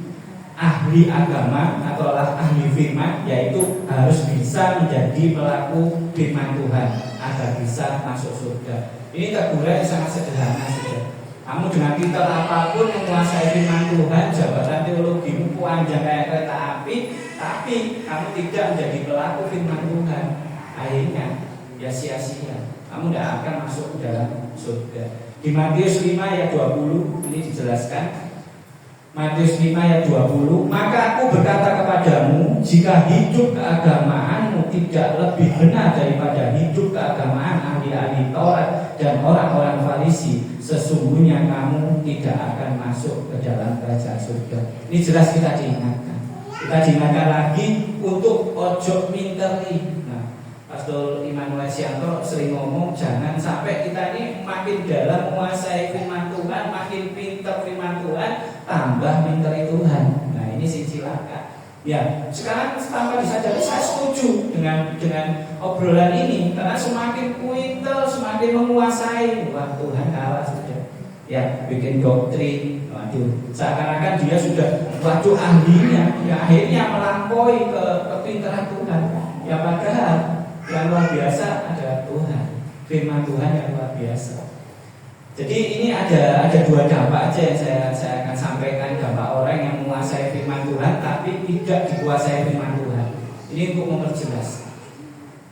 ahli agama atau ahli firman, yaitu harus bisa menjadi pelaku firman Tuhan agar bisa masuk surga. Ini teguran yang sangat sederhana saja. Kamu dengan pintar apapun menguasai firman Tuhan, jabatan teologimu panjang kayak kereta api, tapi kamu tidak menjadi pelaku firman Tuhan, akhirnya ya sia-sia. Kamu tidak akan masuk ke dalam surga. Di Matius 5 ayat 20 ini dijelaskan. Matius 5 ayat 20, maka aku berkata kepadamu, jika hidup keagamaanmu tidak lebih benar daripada hidup keagamaan ahli-ahli Taurat dan orang-orang Farisi, sesungguhnya kamu tidak akan masuk ke dalam kerajaan surga. Ini jelas kita diingatkan. Kita diingatkan lagi untuk ojo minteri. Nah, Pastor Immanuel Sianto sering ngomong, jangan sampai kita ini makin dalam menguasai firman Tuhan, makin pintar firman Tuhan, tambah minteri Tuhan. Nah ini sih cilaka. Ya, sekarang tanpa disadari saya setuju dengan obrolan ini, karena semakin pintar, semakin menguasai, wah Tuhan kalah sudah. Ya, bikin doktrin, waduh, seakan-akan dia sudah waduh ahlinya, ya akhirnya melampaui ke kepintaran Tuhan. Ya padahal yang luar biasa adalah Tuhan, firman Tuhan yang luar biasa. Jadi ini ada dua dampak aja yang saya akan sampaikan. Dampak orang yang menguasai firman Tuhan tapi tidak dikuasai firman Tuhan. Ini untuk memperjelas.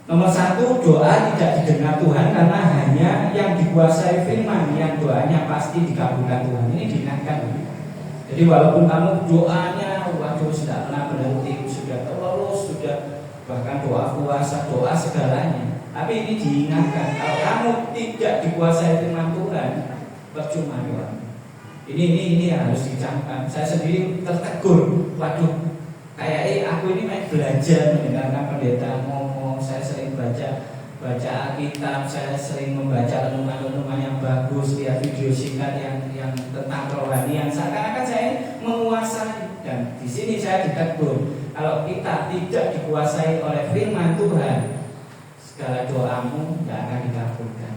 Nomor satu, doa tidak didengar Tuhan karena hanya yang dikuasai firman, yang doanya pasti dikabulkan Tuhan. Ini diingatkan. Jadi walaupun kamu doanya waduh sudah pernah berhenti, sudah terus, sudah bahkan doa puasa, doa segalanya, tapi ini diingatkan, kalau kamu tidak dikuasai firman Tuhan, percuma doa. Ini harus dicamkan. Saya sendiri tertegur, waduh, kayak aku ini main belajar mendengarkan pendeta ngomong. Saya sering baca Alkitab, saya sering membaca renungan-renungan yang bagus, lihat video singkat yang tentang kerohanian. Seakan-akan saya menguasai, dan di sini saya ditegur. Kalau kita tidak dikuasai oleh firman Tuhan, segala doamu tidak akan dikabulkan.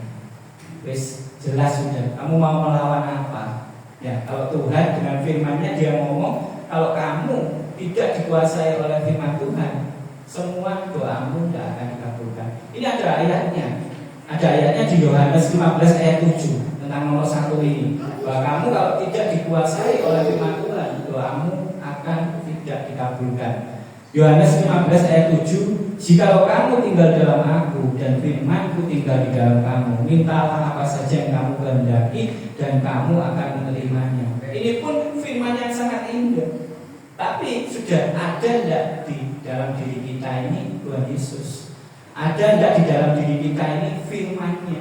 Wis jelas sudah. Kamu mau melawan apa? Ya, kalau Tuhan dengan firman-Nya dia ngomong, kalau kamu tidak dikuasai oleh firman Tuhan, semua doamu tidak akan dikabulkan. Ini ada ayatnya. Ada ayatnya di Yohanes 15 ayat 7 tentang nomor 1 ini. Bahwa kamu kalau tidak dikuasai oleh firman Tuhan, doamu akan tidak dikabulkan. Yohanes 15 ayat 7, jikalau kamu tinggal dalam aku dan firman-Ku tinggal di dalam kamu, mintalah apa saja yang kamu kehendaki dan kamu akan menerimanya. Ini pun firman yang sangat indah. Tapi sudah ada tidak di dalam diri kita ini Tuhan Yesus? Ada tidak di dalam diri kita ini firman-Nya?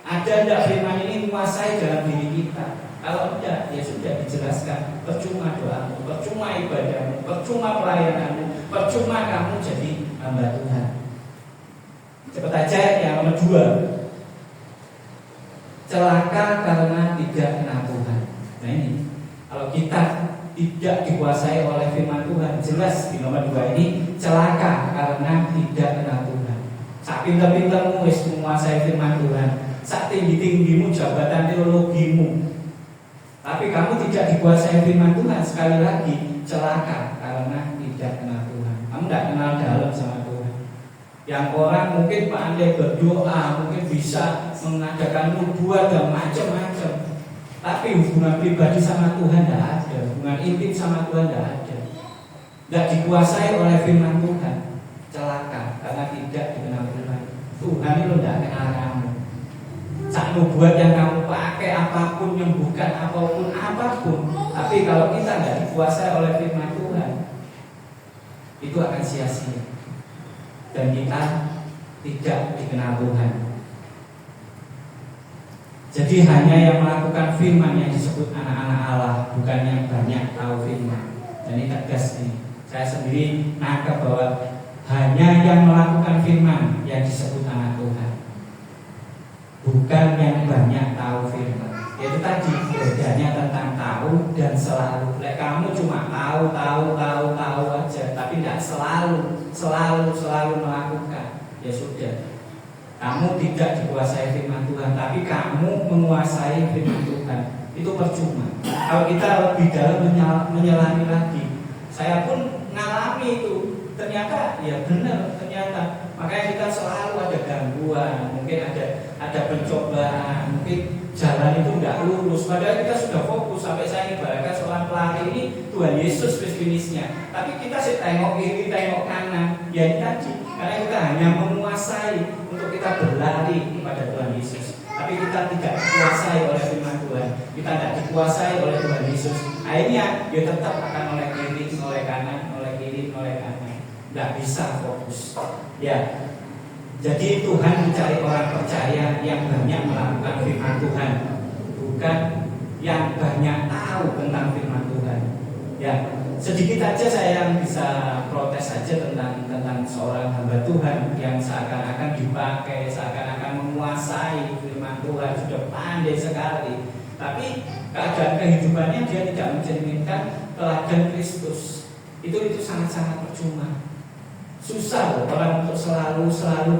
Ada tidak firman ini menguasai dalam diri kita? Kalau tidak, ya sudah dijelaskan, percuma doamu, percuma ibadahmu, percuma pelayananmu, percuma kamu jadi hamba Tuhan. Cepat aja yang nomor 2, celaka karena tidak kenal Tuhan. Nah ini, kalau kita tidak dikuasai oleh firman Tuhan, jelas di nomor 2 ini celaka karena tidak kenal Tuhan. Sak pinter-pintermu wis menguasai firman Tuhan, sak tinggi-tinggimu jabatan teologimu, tapi kamu tidak dikuasai firman Tuhan, sekali lagi celaka karena tidak kenal Tuhan. Kamu tidak kenal dalam sama Tuhan. Yang orang mungkin pandai berdoa, mungkin bisa mengadakan nubuat dan macam-macam. Tapi hubungan pribadi sama Tuhan tidak ada, hubungan intim sama Tuhan tidak ada. Tidak dikuasai oleh firman Tuhan. Celaka karena tidak dikenal Tuhan. Tuhan itu tidak kenal kamu. Sak nubuat yang kamu pakai apapun, nyembuhkan apapun, tapi kalau kita tidak dikuasai oleh firman Tuhan, itu akan sia-sia dan kita tidak dikenal Tuhan. Jadi hanya yang melakukan firman yang disebut anak-anak Allah, bukan yang banyak tahu firman. Dan ini tegas nih. Saya sendiri nangkep bahwa hanya yang melakukan firman yang disebut anak Tuhan, bukan yang banyak tahu firman. Itu tadi bedanya tentang tahu dan selalu. Kamu cuma tahu aja, tapi tidak selalu melakukan. Ya sudah, kamu tidak dikuasai firman Tuhan, tapi kamu menguasai firman Tuhan. Itu percuma. Kalau kita lebih dalam menyelami lagi, saya pun ngalami itu. Ternyata ya benar, ternyata. Makanya kita selalu ada gangguan, mungkin ada pencobaan, mungkin jalan itu tidak lurus. Padahal kita sudah fokus. Sampai saya ibaratkan seorang pelari ini Tuhan Yesus finishnya, tapi kita sih tengok kiri, tengok kanan. Ya ini tadi, karena kita hanya menguasai untuk kita berlari kepada Tuhan Yesus, tapi kita tidak dikuasai oleh firman Tuhan. Kita tidak dikuasai oleh Tuhan Yesus. Akhirnya dia tetap akan oleh kiri, oleh kanan, oleh kiri, oleh kanan. Tidak bisa fokus. Ya, jadi Tuhan mencari orang percaya yang banyak melakukan firman Tuhan, bukan yang banyak tahu tentang firman Tuhan. Ya, sedikit aja saya yang bisa protes saja tentang seorang hamba Tuhan yang seakan-akan dipakai, seakan-akan menguasai firman Tuhan, sudah pandai sekali, tapi keadaan kehidupannya dia tidak mencerminkan teladan Kristus. Itu sangat-sangat percuma. Susah loh orang untuk selalu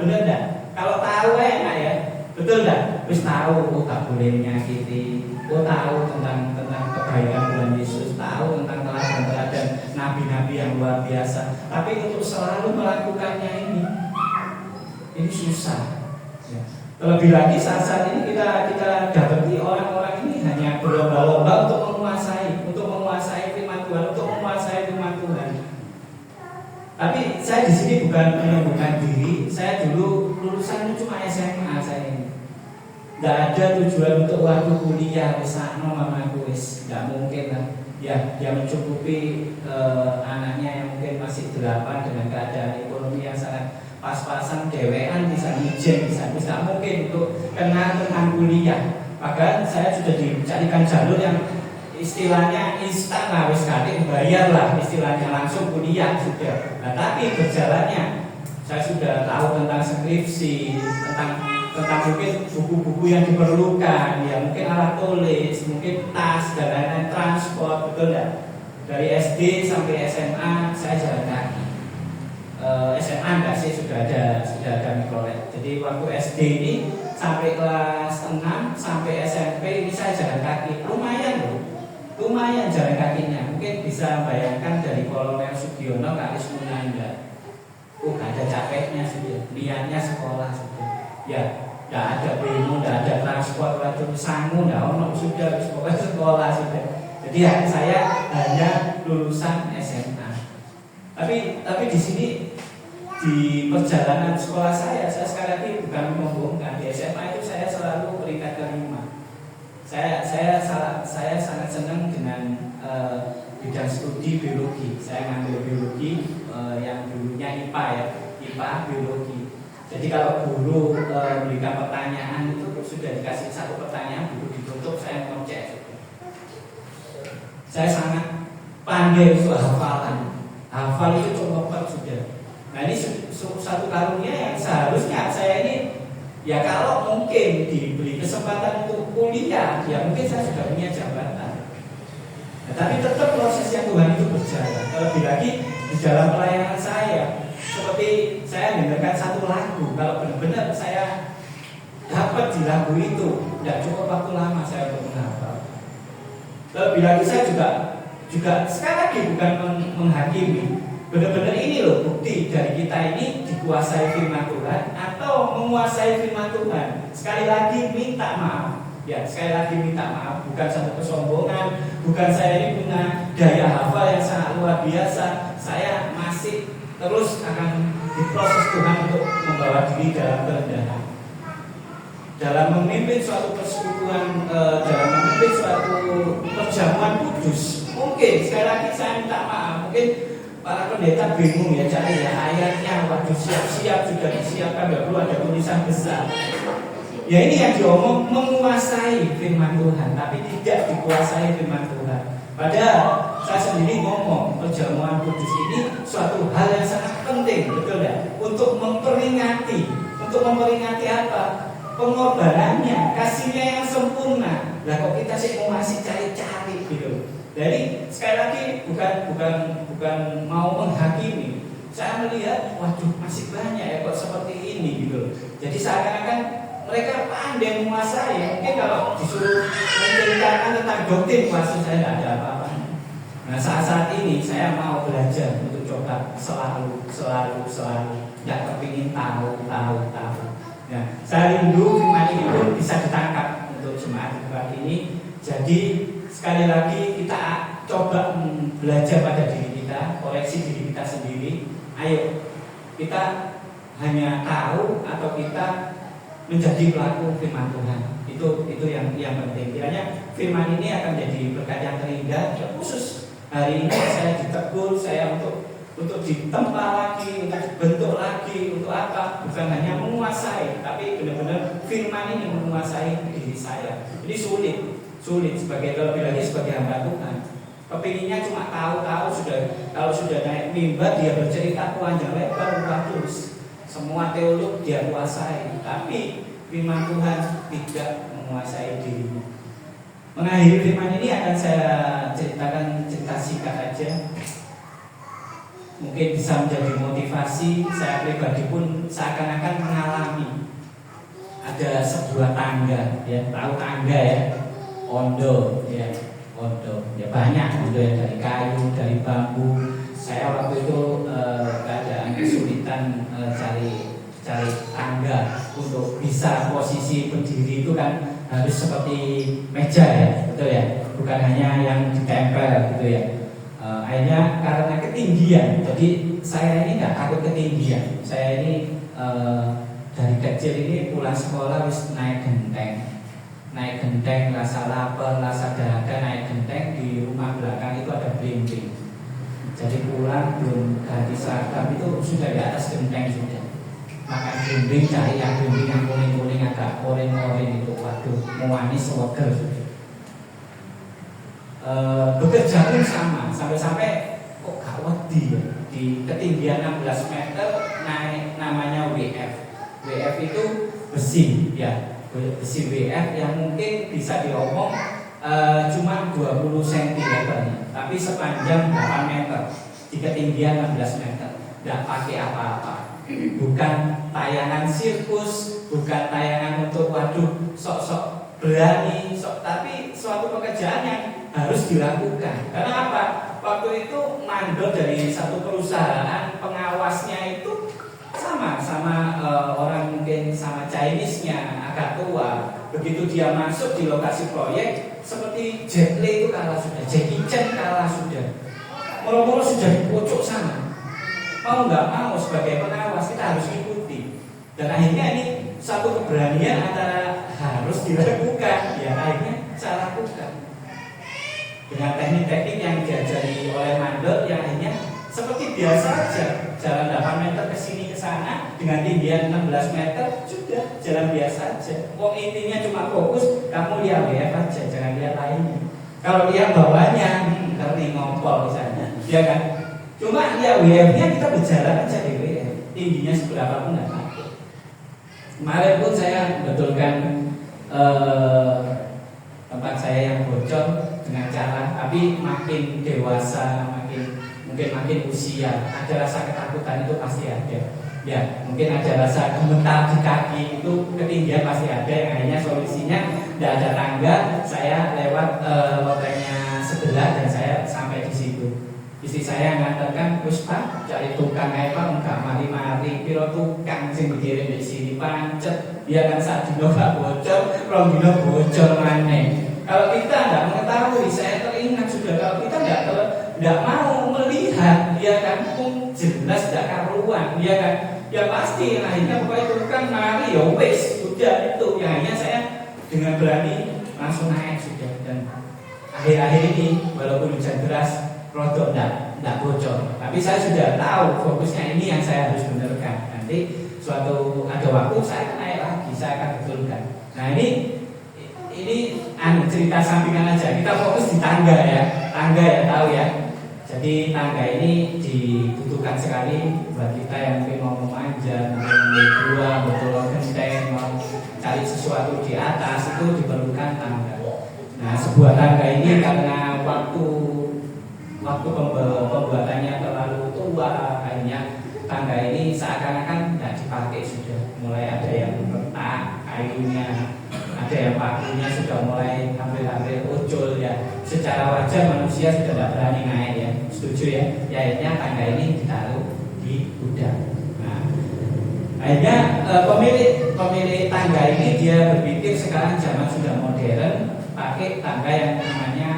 benar enggak? Kalau tahu enak ya, betul enggak? Terus tahu, tak boleh menyakiti, tahu tentang kebaikan Tuhan Yesus, tahu tentang teladan nabi-nabi yang luar biasa. Tapi untuk selalu melakukannya ini susah. Ya. Terlebih lagi saat ini kita dapati orang-orang ini hanya berlomba-lomba untuk menguasai firman Tuhan, untuk menguasai firman Tuhan. Tapi saya di sini bukan menyembuhkan diri. Saya dulu lulusan cuma SMA saya ini. Tidak ada tujuan untuk waktu kuliah besano mamaku wis, tidak mungkin lah. Ya, dia mencukupi anaknya yang mungkin masih 8 dengan keadaan ekonomi yang sangat pas-pasan, dewean bisa ijen, bisa mungkin untuk kenal tentang kuliah. Bahkan saya sudah dicarikan jalur yang istilahnya instan lah, wis kadek bayar lah, istilahnya langsung kuliah sudah. Nah, tapi berjalannya saya sudah tahu tentang skripsi, tentang mungkin buku-buku yang diperlukan, ya mungkin alat tulis, mungkin tas dan lain-lain, transport, betul enggak? Dari SD sampai SMA saya jalan kaki. SMA enggak sih, sudah ada mikrolet. Jadi waktu SD ini sampai kelas 6 sampai SMP ini saya jalan kaki, lumayan jalan kakinya. Mungkin bisa bayangkan dari Kolonel Sugiono ke Aris Munanda. Gak ada capeknya sudah, niatnya sekolah sudah. Ya, gak ada bemo, gak ada transport, waktu sangu, gak ono sudah, pokoknya sekolah sudah. Jadi ya, saya hanya lulusan SMA. Tapi di sini di perjalanan sekolah saya sekali lagi bukan membohongkan. Di SMA itu saya selalu peringkat kelima. Saya sangat senang dengan bidang studi biologi. Saya ngambil biologi yang dulunya IPA ya, IPA biologi. Jadi kalau guru memberikan pertanyaan itu sudah dikasih satu pertanyaan, guru ditutup, saya ngecek. Saya sangat pandai soal hafalan. Hafal itu cukup sudah. Nah ini satu karunia yang seharusnya saya ini, ya kalau mungkin diberi kesempatan untuk kuliah, ya mungkin saya sudah punya jabatan. Nah, tapi tetap proses yang Tuhan itu berjalan. Terlebih lagi di dalam pelayanan saya, seperti saya mendengarkan satu lagu, kalau benar-benar saya dapat di lagu itu, tidak cukup waktu lama saya untuk menghafal. Terlebih lagi saya juga sekali lagi bukan menghakimi, benar-benar ini loh bukti dari kita ini dikuasai firman Tuhan atau menguasai firman Tuhan. Sekali lagi minta maaf. Ya, sekali lagi minta maaf, bukan satu kesombongan, bukan saya ini punya daya hafal yang sangat luar biasa. Saya masih terus akan diproses Tuhan untuk membawa diri dalam kerendahan, dalam memimpin suatu persekutuan, dalam memimpin suatu perjamuan kudus. Mungkin sekali lagi saya minta maaf, mungkin para pendeta bingung ya cari ya ayatnya, waduh siap-siap sudah disiapkan, nggak perlu ada tulisan besar. Ya ini yang diomong menguasai firman Tuhan, tapi tidak dikuasai firman Tuhan. Padahal saya sendiri ngomong perjamuan kudus ini suatu hal yang sangat penting, betul ya? Untuk memperingati apa? Pengorbanannya, kasihnya yang sempurna. Lah kok kita sih masih cari-cari gitu. Jadi sekali lagi bukan mau menghakimi. Saya melihat, waduh masih banyak ya kok seperti ini gitu. Jadi seakan-akan mereka pandai menguasai. Mungkin kalau disuruh menceritakan tentang doktrin pasti saya tidak ada apa-apa. Nah saat ini saya mau belajar untuk coba selalu tidak kepingin tahu. Nah saya rindu firman ini pun bisa ditangkap untuk jemaat ini. Jadi sekali lagi kita coba belajar pada diri kita, koreksi diri kita sendiri. Ayo kita hanya tahu atau kita menjadi pelaku firman Tuhan. Itu yang penting. Kiranya firman ini akan jadi berkat yang terindah. Khusus hari ini saya ditegur, saya untuk ditempa lagi, untuk dibentuk lagi, untuk apa? Bukan hanya menguasai, tapi benar-benar firman ini menguasai diri saya. Jadi sulit sebagai, terlebih lagi sebagai hamba Tuhan. Kepinginnya cuma tahu kalau sudah naik mimbar dia bercerita panjang lebar, bagus. Semua teolog dia kuasai, tapi firman Tuhan tidak menguasai dirinya. Mengakhiri firman ini akan saya ceritakan cerita singkat aja. Mungkin bisa menjadi motivasi. Saya pribadi pun seakan-akan mengalami ada sebuah tangga, ya tahu tangga ya, ondo ya banyak gitu ya, dari kayu, dari bambu. Saya waktu itu keadaan kesulitan cari tangga untuk bisa posisi berdiri itu kan harus seperti meja ya, betul ya, bukan hanya yang ditempel gitu ya. Akhirnya karena ketinggian, jadi saya ini nggak takut ketinggian. Saya ini dari kecil ini pulang sekolah harus naik genteng, rasa lapar, rasa dahaga, naik genteng. Di rumah belakang itu ada belimbing. Jadi pulang belum ganti seragam itu sudah di atas genteng sudah. Makan belimbing, cari yang belimbing yang kuning-kuning agak oren-oren itu, waduh, manis seger sudah. Bekerja pun sama, sampai-sampai kok gak wedi ya. Di ketinggian 16 meter naik namanya WF. WF itu besi ya. Besi WF yang mungkin bisa diomong cuma 20 cm lebarnya, tapi sepanjang 8 meter di ketinggian 16 meter. Tidak pakai apa-apa, bukan tayangan sirkus, bukan tayangan untuk waduh sok-sok berani, tapi suatu pekerjaan yang harus dilakukan. Karena apa? Waktu itu mandor dari satu perusahaan, pengawasnya itu sama orang mungkin sama Chinese-nya agak tua. Begitu dia masuk di lokasi proyek, seperti Jet Li itu kalah sudah, Jackie Chan kalah sudah. Moro-moro sudah di pojok sana. Mau nggak mau sebagai pengawas kita harus ikuti. Dan akhirnya ini satu keberanian antara harus dilakukan, ya akhirnya saya lakukan. Dengan teknik-teknik yang diajari oleh mandor yang akhirnya seperti biasa saja, jalan 8 meter ke sini ke sana dengan tinggian 16 meter sudah jalan biasa aja. Wong intinya cuma fokus, kamu lihat WF aja, jangan lihat lainnya. Kalau lihat bawahnya, ngerti ngompol misalnya, ya kan? Cuma lihat WF-nya kita berjalan aja di WF, tingginya seberapa pun nggak takut. Kemarin pun saya betulkan tempat saya yang bocor dengan cara, tapi makin dewasa, makin usia, ada rasa ketakutan itu pasti ada. Ya, mungkin ada rasa gemetar di kaki, itu ketinggian pasti ada. Yang akhirnya solusinya tidak ada tangga, saya lewat lotengnya sebelah dan saya sampai di situ. Istri saya mengatakan, "Wis Pak, cari tukang ae Pak, enggak mari-mari piro tukang sing dikirim di sini pancet." Dia kan saat dino gak bocor, rong dino bocor maneh. Kalau kita tidak mengetahui, saya teringat sudah kalau kita tidak mau melihat, dia kan pun jelas tidak karuan, dia kan ya pasti akhirnya pokoknya tukang mari ya wis sudah itu. Ya akhirnya saya dengan berani langsung naik sudah, dan akhir-akhir ini walaupun hujan deras rodok tidak bocor, tapi saya sudah tahu fokusnya ini yang saya harus benarkan. Nanti suatu ada waktu saya naik lagi, saya akan betulkan. Nah ini cerita sampingan aja. Kita fokus di tangga ya, tahu ya. Jadi tangga ini dibutuhkan sekali buat kita yang mungkin mau memanjat, mau betul genteng, mau cari sesuatu di atas, itu diperlukan tangga. Nah sebuah tangga ini karena waktu pembuatannya terlalu tua, akhirnya tangga ini seakan-akan tidak dipakai sudah. Mulai ada yang retak kayunya, ada yang pakunya sudah mulai hampir-hampir ucul ya. Secara wajar manusia sudah tidak berani naik ya, setuju ya. Ya akhirnya tangga ini ditaruh di gudang. Nah, akhirnya pemilik tangga ini dia berpikir sekarang zaman sudah modern, pakai tangga yang namanya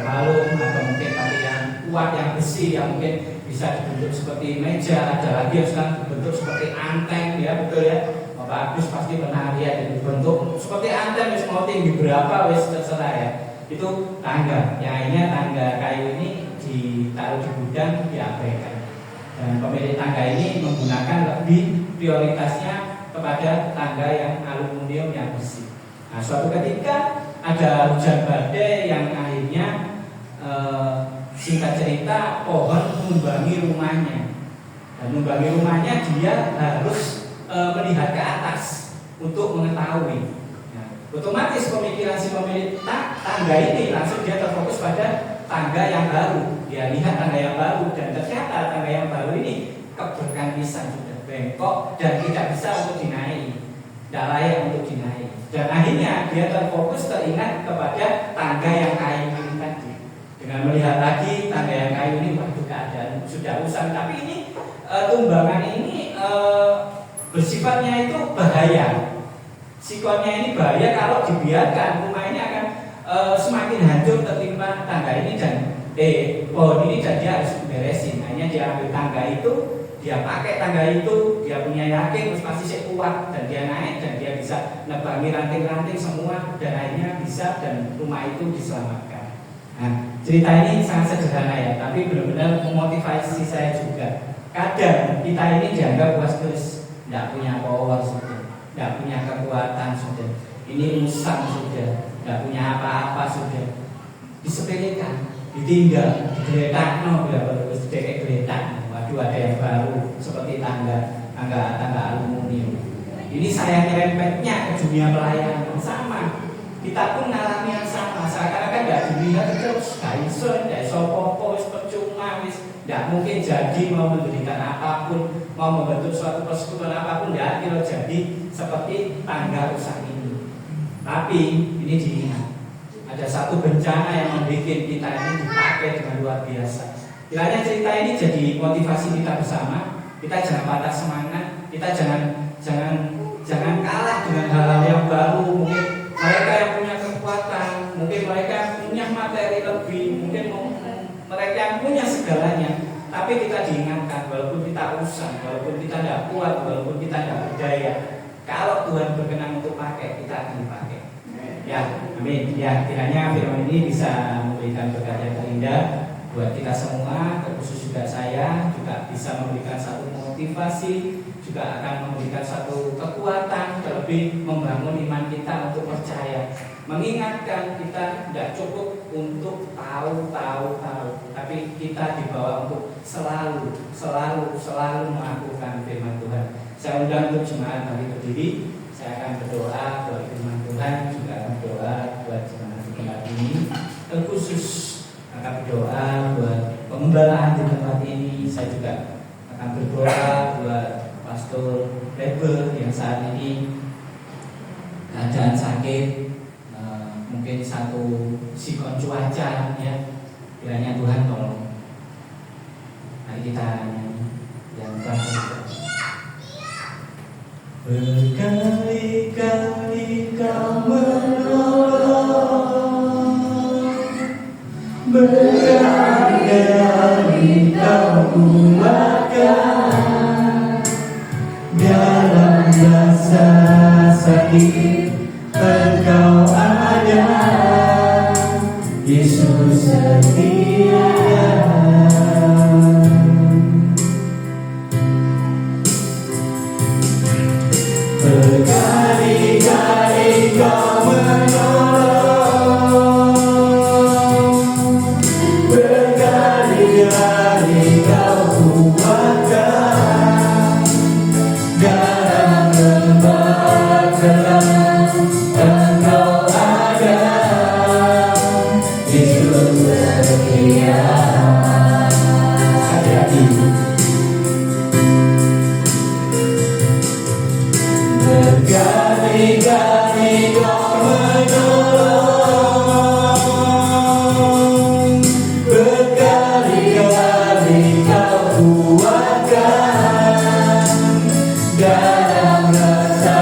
balung atau mungkin pakai yang kuat, yang besi, yang mungkin bisa dibentuk seperti meja. Ada lagi yang sekarang dibentuk seperti anteng ya, betul ya. Bapak Agus pasti pernah lihat itu bentuk seperti anteng, wis mau tinggi berapa wis terserah ya. Itu tangga. Yang akhirnya tangga kayu ini ditaruh di gudang, diabaikan. Dan pemilik tangga ini menggunakan lebih prioritasnya kepada tangga yang aluminium, yang besi. Nah, suatu ketika ada hujan badai yang akhirnya singkat cerita pohon menumbangi rumahnya. Dan menumbangi rumahnya dia harus melihat ke atas untuk mengetahui. Nah, otomatis pemikiran si pemilik tangga ini langsung dia terfokus pada tangga yang baru. Dia lihat tangga yang baru dan ternyata tangga yang baru ini keberkan pisan, sudah bengkok dan tidak bisa untuk dinaiki, tidak layak untuk dinaiki. Dan akhirnya dia terfokus teringat kepada tangga yang kayu ini tadi. Dengan melihat lagi tangga yang kayu ini, waduh keadaan sudah usang. Tapi ini tumbangan ini bersifatnya itu bahaya. Sikonnya ini bahaya kalau dibiarkan, rumah ini akan semakin hancur tertimpa tangga ini dan pohon ini, dan dia harus beresin. Hanya dia ambil tangga itu, dia pakai tangga itu, dia punya yakin terus pasti kuat, dan dia naik dan dia bisa nebangi ranting-ranting semua, dan akhirnya bisa, dan rumah itu diselamatkan. Nah, cerita ini sangat sederhana ya, tapi benar-benar memotivasi saya juga. Kadang kita ini dianggap was-was, tidak punya power sudah, tidak punya kekuatan sudah, ini usang sudah, tidak punya apa-apa sudah, disepelekan, ditinggal, digeletak, terus digeletak. Waduh ada yang baru seperti tangga aluminium. Ini saya nyerempetnya ke dunia pelayanan sama. Kita pun ngalami yang sama. Seakan-akan tidak dilihat terus, tidak iso popo, percuma, tidak mungkin jadi mau mendirikan apapun, mau membentuk suatu persekutuan apapun, tidak kira jadi seperti tangga rusak ini. Tapi ini diingat, ada satu bencana yang membuat kita ini dipakai dengan luar biasa. Kiranya cerita ini jadi motivasi kita bersama. Kita jangan patah semangat, kita jangan kalah dengan hal-hal yang baru. Mungkin mereka yang punya kekuatan, mungkin mereka yang punya materi lebih, mungkin mereka yang punya segalanya. Tapi kita diingatkan, walaupun kita usang, walaupun kita tidak kuat, walaupun kita tidak berdaya, kalau Tuhan berkenan untuk pakai, kita akan dipakai. Ya, amin. Ya, kiranya firman ini bisa memberikan berkat yang terindah buat kita semua, terkhusus juga saya, juga bisa memberikan satu motivasi, juga akan memberikan satu kekuatan, terlebih membangun iman kita untuk percaya, mengingatkan kita tidak cukup untuk tahu, tapi kita dibawa untuk selalu melakukan firman Tuhan. Saya undang untuk jemaat mari berdiri. Saya akan berdoa buat firman Tuhan, juga akan berdoa buat jemaat di tempat ini, terkhusus akan berdoa buat pengembalaan di tempat ini. Saya juga akan berdoa buat Pastor Rebel yang saat ini keadaan sakit, mungkin satu sikon cuaca ya. Kiranya Tuhan tolong kita nyanyi dan Tuhan berkali-kali kau menolong, berkali-kali kau kuatkan dalam rasa sakit. Engkau ada, Yesus setia. Berkali-kali kau menolong, berkali-kali kau kuatkan dalam lembah gelap. Engkau ada, Yesus setia. Hati-hati. Berkali-kali kau menolong, berkali-kali kau kuatkan dalam rasa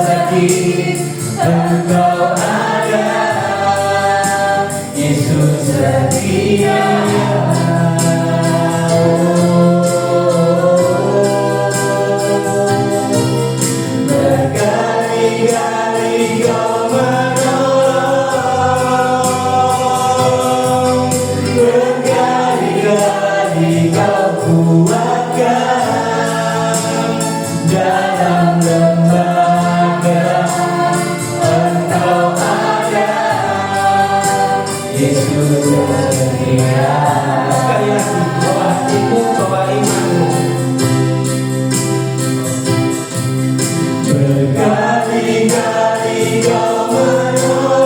sakit. Engkau ada, Yesus setia. Berkali-kali kau menolong, berkali-kali kau kuatkan dalam lembah gelap. Engkau ada, Yesus setia. Sekali lagi, bawa hatimu, bawa imanmu. Berkali-kali kau menolong,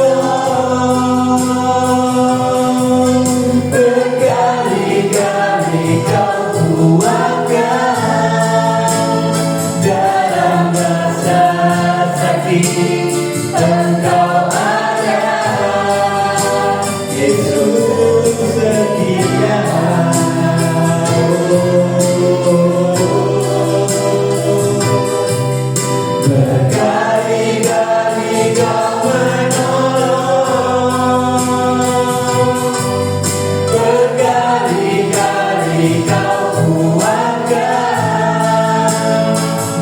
berkali-kali kau kuatkan dalam rasa sakit. Engkau ada, Yesus setia. Berkali-kali kau menolong, berkali-kali kau kuatkan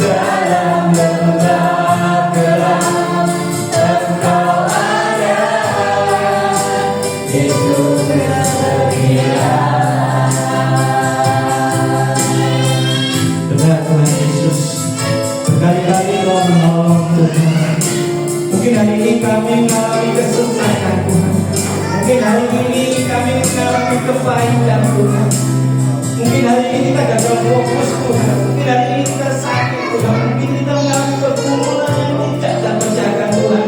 dalam lembah gelap. Engkau ada, Yesus setia. Benar Tuhan Yesus, berkali-kali kau menolong Tuhan. Mungkin hari ini kami mengalami kesusahan Tuhan. Mungkin hari ini kami mengalami kepahitan Tuhan. Mungkin hari ini kita gagal fokus Tuhan. Mungkin hari ini kita sakit Tuhan. Mungkin kita mengalami pergumulan yang tidak terpecahkan Tuhan.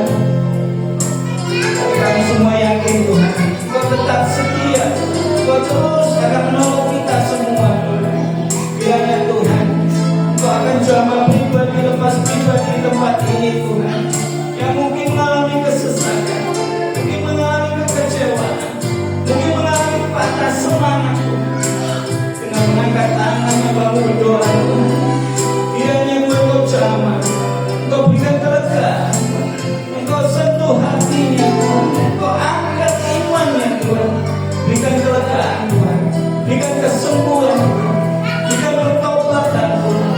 Tapi kami semua yakin Tuhan, Kau tetap setia. Kau terus akan menolong kita semua Tuhan. Kiranya Tuhan, Kau akan jamah pribadi lepas pribadi di tempat ini Tuhan, yang mungkin mengalami kesesakan, mungkin mengalami kekecewaan, mungkin mengalami patah semangat Tuhan. Dengan mengangkat tangan yang baru berdoa Tuhan, kiranya Kau jamah, Kau berikan kelegaan, Engkau sentuh hatinya Tuhan, Engkau angkat imannya Tuhan, berikan kelegaan Tuhan, berikan kesembuhan Tuhan, berikan pertobatan Tuhan,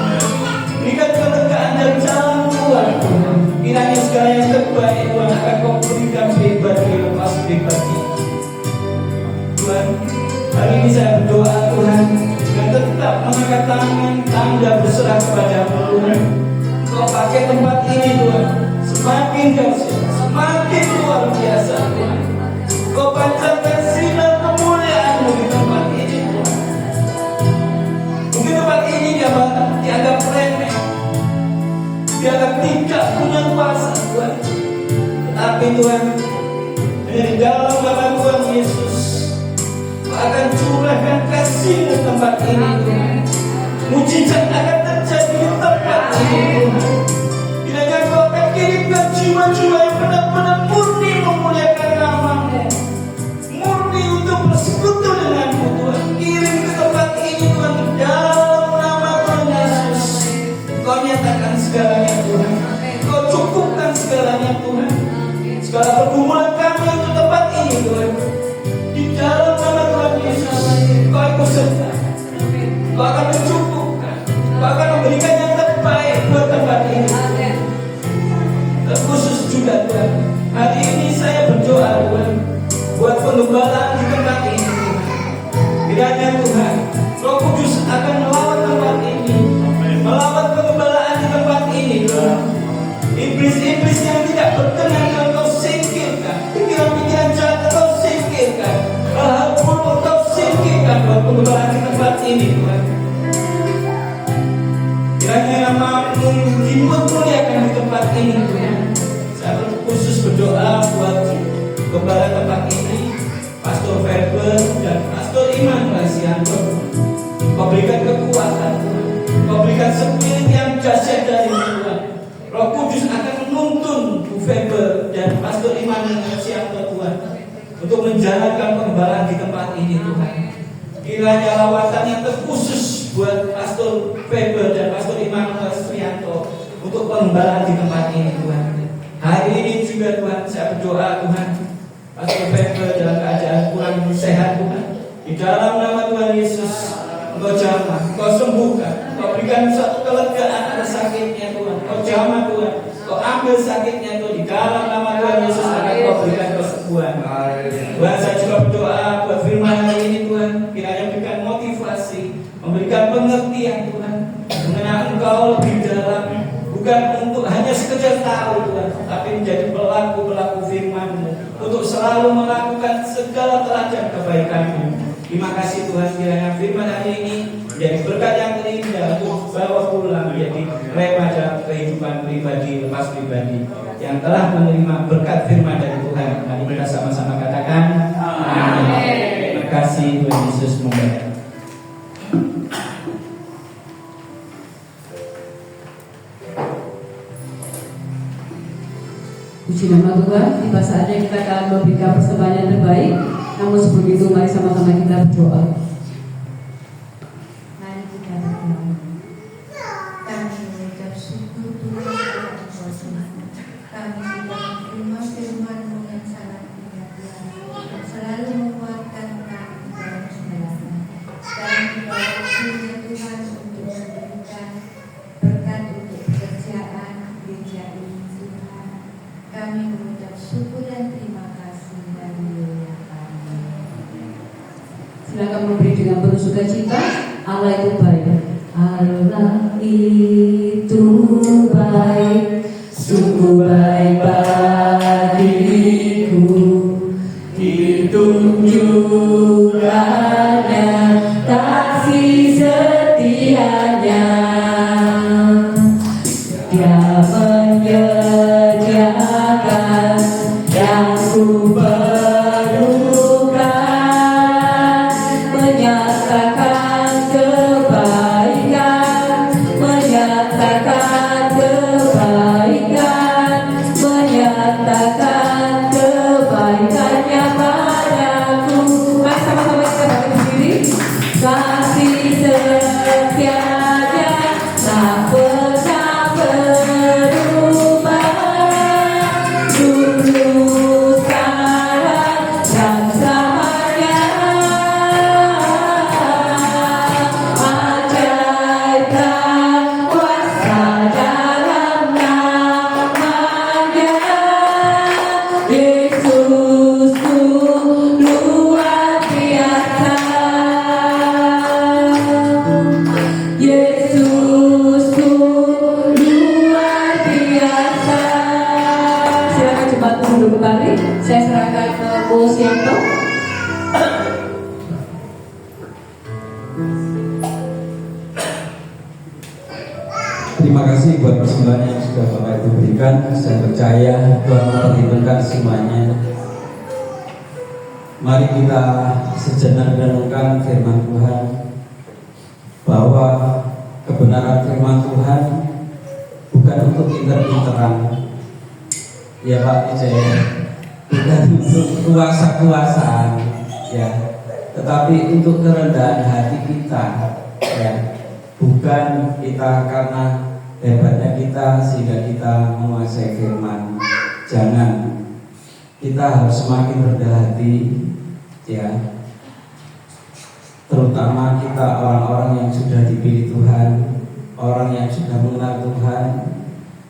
berikan kelegaan dan jalan keluar Tuhan. Kiranya segala yang terbaik Tuhan akan Kau berikan pribadi lepas pribadi Tuhan. Hari ini saya berdoa Tuhan, dan tetap mengangkat tangan tanda berserah kepada-Mu Tuhan. Kau pakai tempat ini Tuhan semakin dahsyat, semakin luar biasa Tuhan. Kau pancarkan sinar kemuliaan-Mu di tempat ini Tuhan. Mungkin tempat ini dianggap remeh, dianggap tidak punya kuasa Tuhan. Tetapi Tuhan, dari dalam nama Tuhan Yesus, Kau akan curahkan kasih-Mu tempat ini Tuhan. Mujizat akan terjadi di tempat ini Tuhan. Kiranya Kau akan kirimkan jiwa-jiwa yang benar-benar murni memuliakan nama-Mu, murni untuk bersekutu dengan-Mu Tuhan. Kirim ke tempat ini Tuhan segalanya Tuhan. Engkau cukupkan segalanya Tuhan. Segala pergumulan kami untuk tempat ini Tuhan, di dalam nama Tuhan Yesus, Engkau ikut serta. Engkau akan mencukupkan, Engkau akan memberikan yang terbaik buat tempat ini. Terkhusus juga Tuhan, hari ini saya berdoa Tuhan, buat pengembalaan di tempat ini Tuhan. Kiranya Tuhan, Roh Kudus akan melawat tempat ini, melawat pengembalaan di tempat ini Tuhan. Iblis-iblis yang tidak berkenan dengan Kau singkirkan, pikiran-pikiran jahat Kau singkirkan, hal-hal buruk Kau singkirkan buat pengembalaan di tempat ini Tuhan. Kiranya nama-Mu dimuliakan di tempat ini Tuhan. Saya khusus berdoa buat gembala tempat ini, Pastor Faber dan Pastor Iman Rasianto. Kau berikan kekuatan Tuhan, Kau berikan spirit yang dahsyat dari Tuhan. Roh Kudus akan menuntun Bu Faber dan Pastor Iman Rasianto Tuhan untuk menjalankan pengembalaan di tempat ini Tuhan. Kiranya lawatan yang terkhusus buat Pastor Faber dan Pastor Iman Rasianto untuk pengembalaan di tempat ini Tuhan. Hari ini juga Tuhan, saya berdoa Tuhan, Pastor Faber dalam keadaan kurang sehat Tuhan. Di dalam nama Tuhan Yesus, Engkau jamah, Engkau sembuhkan, Engkau berikan suatu kelegaan atas sakitnya Tuhan. Engkau jamah Tuhan, Engkau ambil sakitnya Tuhan. Di dalam nama Tuhan Yesus akan Engkau berikan kesembuhan. Tuhan, saya juga berdoa buat firman hari ini Tuhan, kiranya berikan motivasi, memberikan pengertian Tuhan, mengenal Engkau lebih dalam. Bukan untuk hanya sekedar tahu Tuhan, tapi menjadi pelaku-pelaku firman-Mu, untuk selalu melakukan segala teladan kebaikan-Mu. Terima kasih Tuhan, kiranya firman hari ini menjadi berkat yang terindah untuk bawa pulang menjadi rema dalam kehidupan pribadi, lepas pribadi yang telah menerima berkat firman dari Tuhan. Mari kita sama-sama katakan amin. Terima kasih Tuhan Yesus memberkati. Puji nama Tuhan, tiba saatnya kita akan memberikan persembahan yang terbaik. Namun sebelum itu mari sama-sama kita berdoa. Mari kita berdoa. Kami mengucap syukur Tuhan atas Engkau Tuhan. Kami sudah menerima firman-Mu yang sangat indah Tuhan, yang selalu menguatkan kami dalam segalanya. Dan kita waktunya Tuhan untuk memberikan berkat untuk pekerjaan gereja ini Tuhan. Kami mengucap syukur dan terima kasih dan memuliakan. Silakan memberi dengan penuh sukacita. Allah itu baik. Allah itu baik, sungguh baik bagiku. Ditunjukkannya kasih setianya. Dia menyediakan yang ku perlukan, menyatakan kebaikan, menyatakan kebaikan, menyatakan kebaikannya padaku. Mari sama-sama kita bangkit berdiri. Kasih setianya tak pernah berubah, dulu sekarang dan selamanya. Ajaibkan kuasa dalam namanya. Yesusku luar biasa. Yesusku luar biasa. Silakan cepat duduk kembali. Saya serahkan ke Bu Sianto. Terima kasih buat persembahan yang sudah Bapak Ibu berikan. Saya percaya Tuhan memperhitungkan semuanya. Mari kita sejenak renungkan firman Tuhan, bahwa kebenaran firman Tuhan bukan untuk pinter-pinteran, ya Pak Wijaya, bukan untuk kuasa-kuasaan, ya, tetapi untuk kerendahan hati kita, ya. Bukan kita karena hebatnya kita sehingga kita menguasai firman. Jangan, kita harus semakin rendah hati, ya. Terutama kita orang-orang yang sudah dipilih Tuhan, orang yang sudah mengenal Tuhan,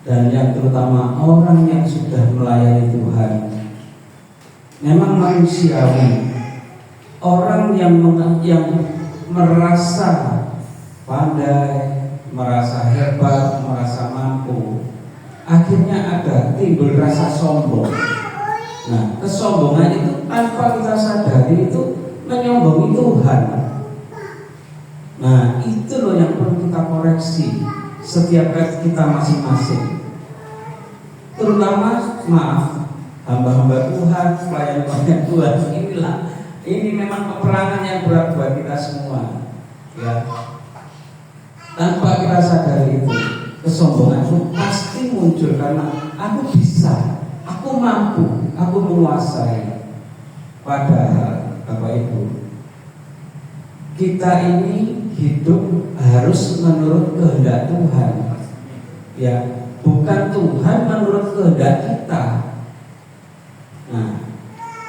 dan yang terutama orang yang sudah melayani Tuhan. Memang manusiawi, orang yang merasa pandai, merasa hebat, merasa mampu, akhirnya ada timbul rasa sombong. Nah, kesombongan itu tanpa kita sadari itu menyombongi Tuhan. Nah, itu loh yang perlu kita koreksi setiap kita masing-masing. Terutama, maaf, hamba-hamba Tuhan, pelayan-pelayan Tuhan, ini memang peperangan yang berat buat kita semua, ya. Tanpa kita sadari itu, kesombongan itu pasti muncul karena aku bisa, aku mampu, aku menguasai. Padahal Bapak Ibu, kita ini hidup harus menurut kehendak Tuhan, ya, bukan Tuhan menurut kehendak kita. Nah,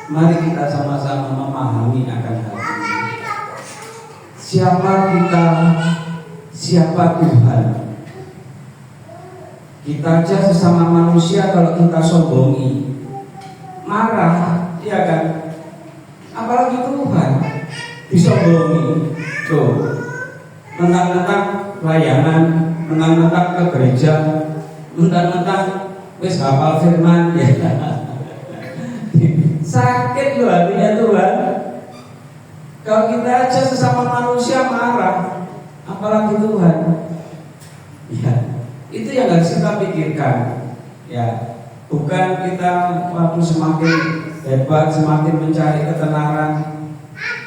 mari kita sama-sama memahami akan hal ini. Siapa kita, siapa Tuhan. Kita aja sesama manusia kalau kita sombongi, marah, ya kan? Apalagi Tuhan disombongi. Tuh, mentang-mentang layanan, mentang-mentang ke gereja, mentang-mentang wis hafal firman, ya. Sakit loh hatinya Tuhan. Kalau kita aja sesama manusia marah, apalagi Tuhan. Ya, itu yang harus kita pikirkan. Ya, bukan kita waktu semakin hebat, semakin mencari ketenaran,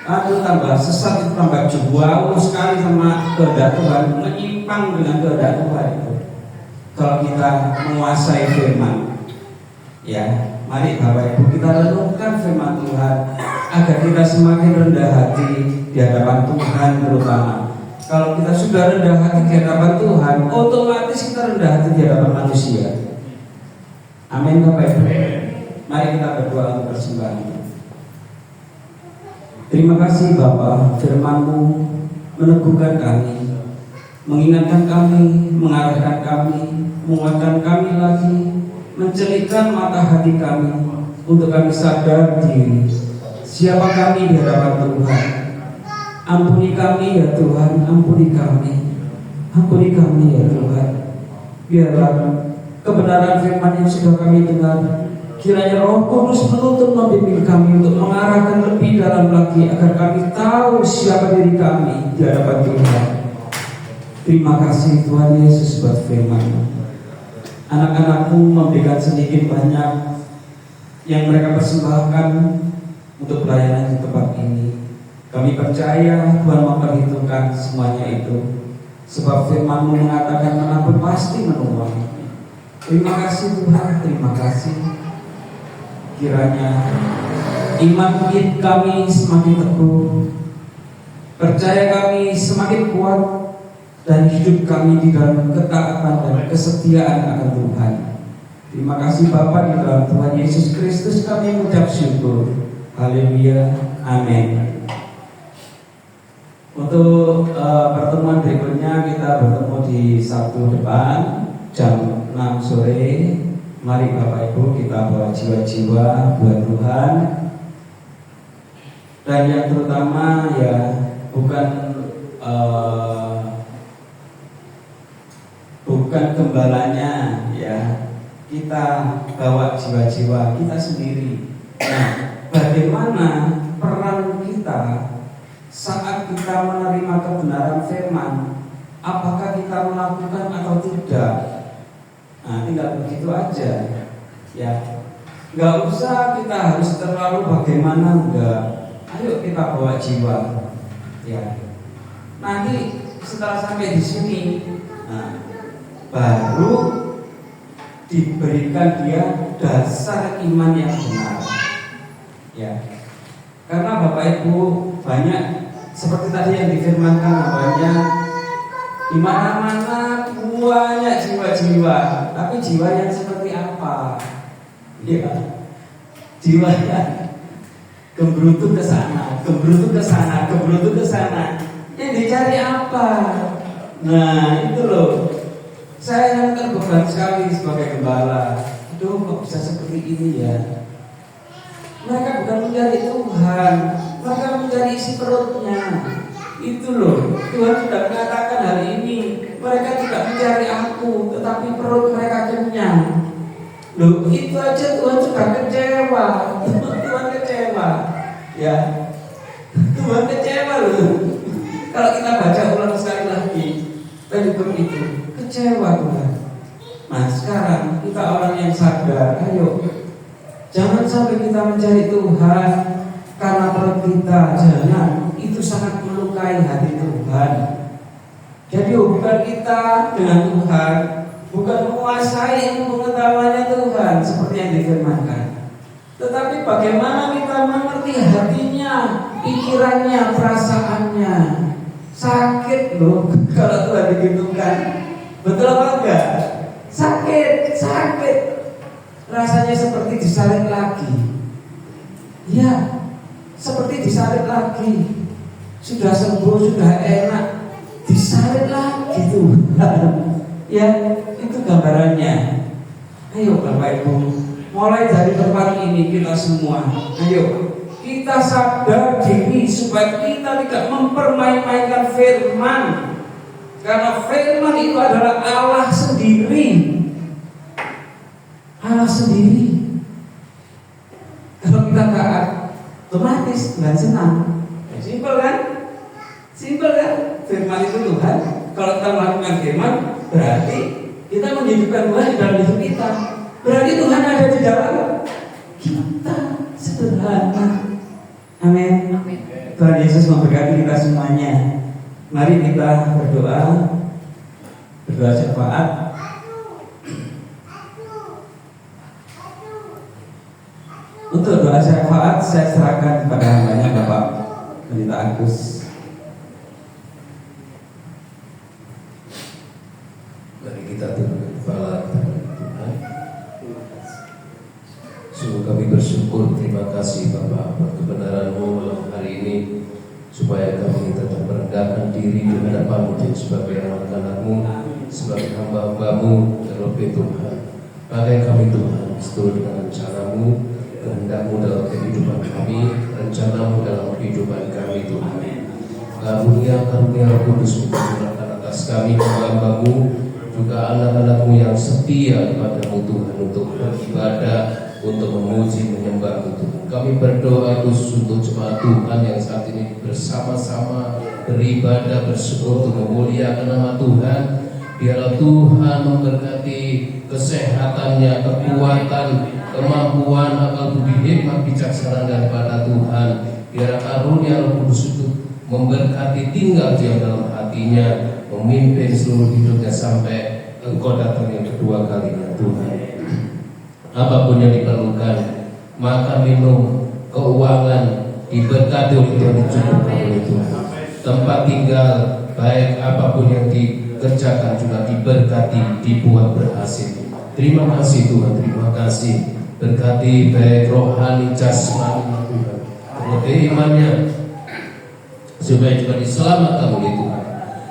aduh tambah sesat, itu tambah jauh sekali sama kehendak Tuhan, menyimpang dengan kehendak Tuhan itu. Kalau kita menguasai firman, ya, mari Bapak Ibu kita renungkan firman Tuhan agar kita semakin rendah hati di hadapan Tuhan. Terutama kalau kita sudah rendah hati di hadapan Tuhan, otomatis kita rendah hati di hadapan manusia. Amin Bapak Ibu. Mari kita berdoa untuk persembahan. Terima kasih Bapa, firman-Mu meneguhkan kami, mengingatkan kami, mengarahkan kami, menguatkan kami lagi, mencelikkan mata hati kami untuk kami sadar diri siapa kami di hadapan Tuhan. Ampuni kami ya Tuhan, ampuni kami ya Tuhan. Biarlah kebenaran firman yang sudah kami dengar, kiranya Roh Kudus menuntun membimbing kami untuk mengarahkan lebih dalam lagi agar kami tahu siapa diri kami di hadapan Tuhan. Terima kasih Tuhan Yesus buat firman. Anak-anak-Mu memberikan sedikit banyak yang mereka persembahkan untuk pelayanan di tempat ini. Kami percaya Tuhan memperhitungkan semuanya itu, sebab firman-Mu mengatakan menabur pasti menuai. Terima kasih Tuhan, terima kasih. Kiranya iman kami semakin teguh, percaya kami semakin kuat, dan hidup kami di dalam ketaatan dan kesetiaan akan Tuhan. Terima kasih Bapa, di dalam Tuhan Yesus Kristus kami mengucap syukur. Haleluya, amin. Untuk pertemuan berikutnya kita bertemu di Sabtu depan jam 6 sore. Mari Bapak Ibu kita bawa jiwa-jiwa buat Tuhan. Dan yang terutama ya bukan gembalanya, ya, kita bawa jiwa-jiwa kita sendiri. Nah, bagaimana peran kita saat kita menerima kebenaran firman? Apakah kita melakukan atau tidak? Nah, tinggal begitu aja, ya. Nggak usah kita harus terlalu bagaimana, enggak. Ayo kita bawa jiwa, ya. Nanti setelah sampai di sini, nah, baru diberikan dia dasar iman yang benar, ya. Karena Bapak Ibu banyak seperti tadi yang difirmankan, banyak di mana-mana banyak jiwa-jiwa, tapi jiwa yang seperti apa? Ya, jiwa yang gembrutut ke sana, gembrutut ke sana, gembrutut ke sana. Yang dicari apa? Nah, itu loh. Saya yang terbeban sekali sebagai gembala. Aduh, kok bisa seperti ini ya? Mereka bukan mencari Tuhan, mereka mencari isi perutnya. Itu loh, Tuhan sudah mengatakan hari ini, mereka tidak mencari aku, tetapi perut mereka kenyang. Loh, itu aja Tuhan sudah kecewa. Tuhan kecewa. Ya, Tuhan kecewa loh. Kalau kita baca ulang sekali lagi Penikum itu, kecewa Tuhan. Nah sekarang kita orang yang sadar, ayo jangan sampai kita mencari Tuhan karena perut kita, jangan. Itu sangat melukai hati Tuhan. Jadi hubungan kita dengan Tuhan bukan menguasai ilmu pengetahuannya Tuhan seperti yang difirmankan, tetapi bagaimana kita mengerti hatinya, pikirannya, perasaannya. Sakit loh kalau Tuhan digitukan. Betul apa enggak? Sakit, sakit. Rasanya seperti disalib lagi. Ya, seperti disalib lagi. Sudah sembuh, sudah enak, disalib lagi tuh. Ya, itu gambarannya. Ayo Bapak Ibu, mulai dari tempat ini kita semua, ayo kita sadar diri supaya kita tidak mempermain-mainkan firman. Karena firman itu adalah Allah sendiri. Allah sendiri. Kalau kita taat, otomatis Tuhan senang. Simpel kan? Simpel kan? Firman itu Tuhan. Kalau kita melakukan firman, berarti kita menghidupkan Tuhan di dalam hidup kita. Berarti Tuhan ada di dalam kita. Sederhana. Amin. Tuhan Yesus memberkati kita semuanya. Mari kita berdoa syafaat. Untuk doa syafaat saya serahkan kepada hambanya Bapak Pendeta Agus. Mari kita tundukkan kepala Tuhan. Sungguh kami bersyukur, terima kasih Bapak buat kebenaran-Mu malam hari ini, supaya kami tetap merendahkan diri di hadapan-Mu sebagai anak-anak-Mu, sebagai hamba-hamba-Mu, terlebih Tuhan. Pakai kami Tuhan, seturut dengan rencana-Mu, kehendak-Mu dalam kehidupan kami, rencana-Mu dalam kehidupan kami Tuhan. Karunia Roh Kudus mencurahkan atas kami hamba-hamba-Mu, juga anak-anak-Mu yang setia kepada-Mu Tuhan, untuk beribadah, untuk memuji, menyembah Tuhan. Kami berdoa khusus untuk jemaat Tuhan yang saat ini bersama-sama beribadah, bersyukur, untuk memuliakan nama Tuhan. Biarlah Tuhan memberkati kesehatannya, kekuatan, kemampuan, akal budi, hikmat, bijaksana daripada Tuhan. Biarlah karunia Roh Kudus itu memberkati, tinggal diam dalam hatinya, memimpin seluruh hidupnya sampai Engkau datang yang kedua kalinya Tuhan. Apapun yang diperlukan, makan, minum, keuangan diberkati oleh Tuhan, dicukupkan oleh Tuhan. Tempat tinggal, baik apapun yang dikerjakan juga diberkati, dibuat berhasil. Terima kasih Tuhan, terima kasih. Berkati baik rohani, jasmani Tuhan, terlebih imannya, supaya juga diselamatkan oleh Tuhan.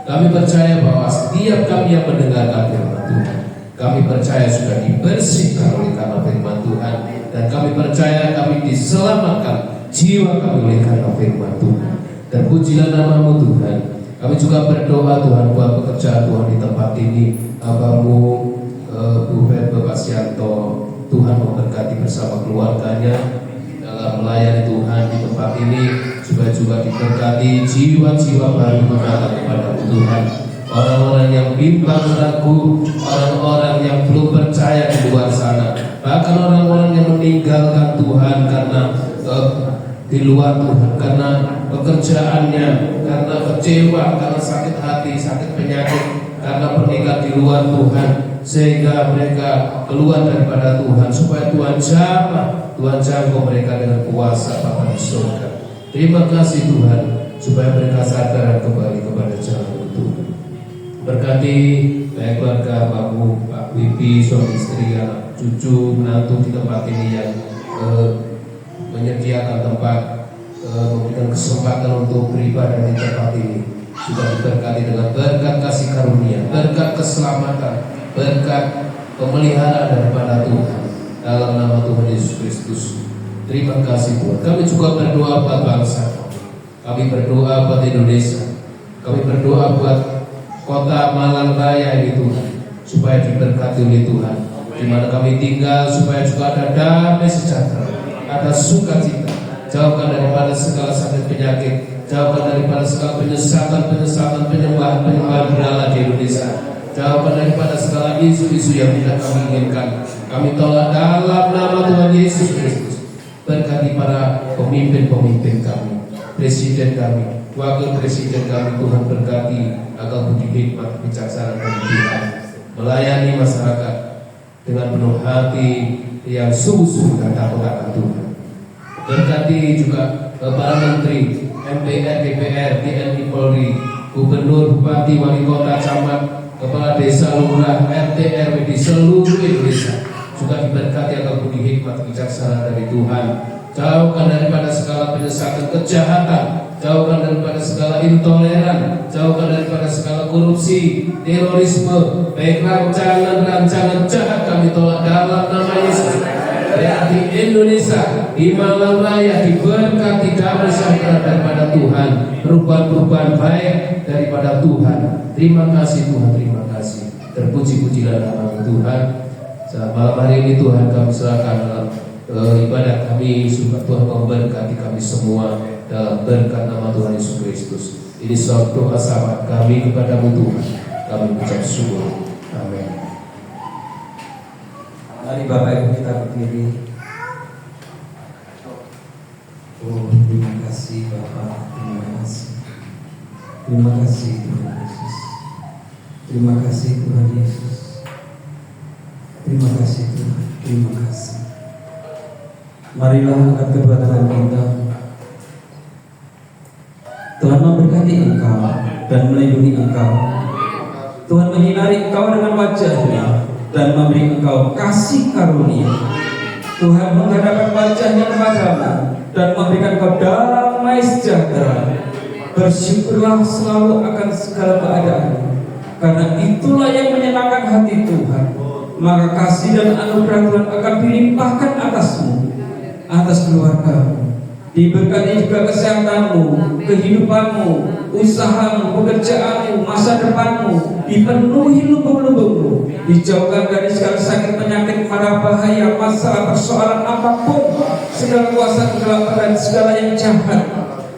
Kami percaya bahwa setiap kami yang mendengarkan firman Tuhan, kami percaya sudah dibersihkan oleh karena firman Tuhan, dan kami percaya kami diselamatkan jiwa kami oleh karena firman Tuhan. Terpujilah nama-Mu Tuhan. Kami juga berdoa Tuhan buat pekerjaan Tuhan di tempat ini. Hamba-Mu Bufet Bapak Sianto, Tuhan memberkati bersama keluarganya dalam melayani Tuhan di tempat ini, supaya juga diberkati jiwa-jiwa baru mendatang kepada Tuhan. Orang-orang yang bimbang ragu, orang-orang yang belum percaya di luar sana, bahkan orang-orang yang meninggalkan Tuhan karena di luar Tuhan, karena pekerjaannya, karena kecewa, karena sakit hati, sakit penyakit, karena pernikahan di luar Tuhan, sehingga mereka keluar daripada Tuhan, supaya Tuhan jangkau mereka dengan kuasa Bapa di surga. Terima kasih Tuhan, supaya mereka sadar kembali kepada jalan Tuhan. Berkati baik keluarga Pak Bu, Pak Bibi, suami istri, anak cucu, menantu di tempat ini yang menyediakan tempat, memberikan kesempatan untuk beribadah di tempat ini. Sudah diberkati dengan berkat kasih karunia, berkat keselamatan, berkat pemeliharaan daripada Tuhan. Dalam nama Tuhan Yesus Kristus. Terima kasih Tuhan. Kami juga berdoa buat bangsa. Kami berdoa buat Indonesia. Kami berdoa buat kota Malang Raya ini Tuhan, supaya diberkati oleh Tuhan. Di mana kami tinggal, supaya juga ada damai sejahtera, ada sukacita. Jauhkan daripada segala sakit penyakit, jauhkan daripada segala penyesatan, penyembahan berhala di Indonesia. Jauhkan daripada segala isu-isu yang tidak kami inginkan. Kami tolak dalam nama Tuhan Yesus Kristus. Berkati para pemimpin-pemimpin kami, presiden kami, wakil presiden kami. Tuhan berkati agar budi hikmat, bijaksana dan Tuhan melayani masyarakat dengan penuh hati yang sungguh-sungguh dan takut akan Tuhan. Berkati juga para menteri, MPR, DPR, TNI, Polri, gubernur, bupati, wali kota, camat, kepala desa, lurah, RT, RW di seluruh Indonesia juga diberkati agar budi hikmat, bijaksana dari Tuhan. Jauhkan daripada segala penyesatan, kejahatan, jauhkan daripada segala intoleran, jauhkan daripada segala korupsi, terorisme, baik rancangan jahat kami tolak dalam nama Yesus. Di Indonesia, di Malang Raya diberkati damai sejahtera daripada Tuhan, perubahan-perubahan baik daripada Tuhan. Terima kasih Tuhan, terima kasih. Terpuji-pujilah nama Tuhan. Malam hari ini Tuhan kami serahkan dalam ibadah kami, supaya Tuhan memberkati kami semua dalam berkat nama Tuhan Yesus Kristus. Ini suatu doa sahabat kami kepadamu Tuhan. Kami mengucap syukur. Amin. Mari Bapak Ibu kita berdiri. Oh, terima kasih Bapak, terima kasih. Terima kasih Tuhan Yesus. Terima kasih Tuhan Yesus. Terima kasih Tuhan, terima kasih. Marilah angkat kedua tangan kita. Tuhan memberkati engkau dan melindungi engkau. Tuhan menyinari engkau dengan wajah-Nya dan memberi engkau kasih karunia. Tuhan menghadapkan wajah-Nya kepadamu dan memberikan engkau damai sejahtera. Bersyukurlah selalu akan segala keadaan, karena itulah yang menyenangkan hati Tuhan. Maka kasih dan anugerah Tuhan akan dilimpahkan atasmu, atas keluargamu. Diberkati juga kesehatanmu, kehidupanmu, usahamu, pekerjaanmu, masa depanmu. Dipenuhi lubuk-lubukmu, dijauhkan dari segala sakit, penyakit, mara bahaya, masalah, persoalan apapun, segala kuasa kegelapan dan segala yang jahat.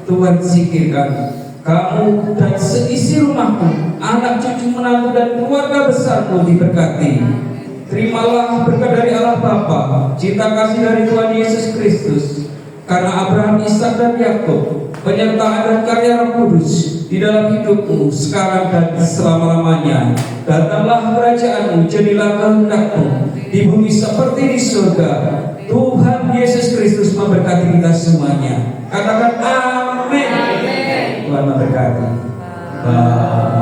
Tuhan singkirkan kamu dan seisi rumahmu, anak cucu menantu dan keluarga besarmu diberkati. Terimalah berkat dari Allah Bapa, cinta kasih dari Tuhan Yesus Kristus, karena Abraham, Ishak dan Yakub, penyertaan dan karya Roh Kudus di dalam hidupmu sekarang dan selama-lamanya. Datanglah kerajaanmu, jadilah kehendakmu di bumi seperti di surga. Tuhan Yesus Kristus memberkati kita semuanya. Katakan amin. Tuhan memberkati. Terima kasih.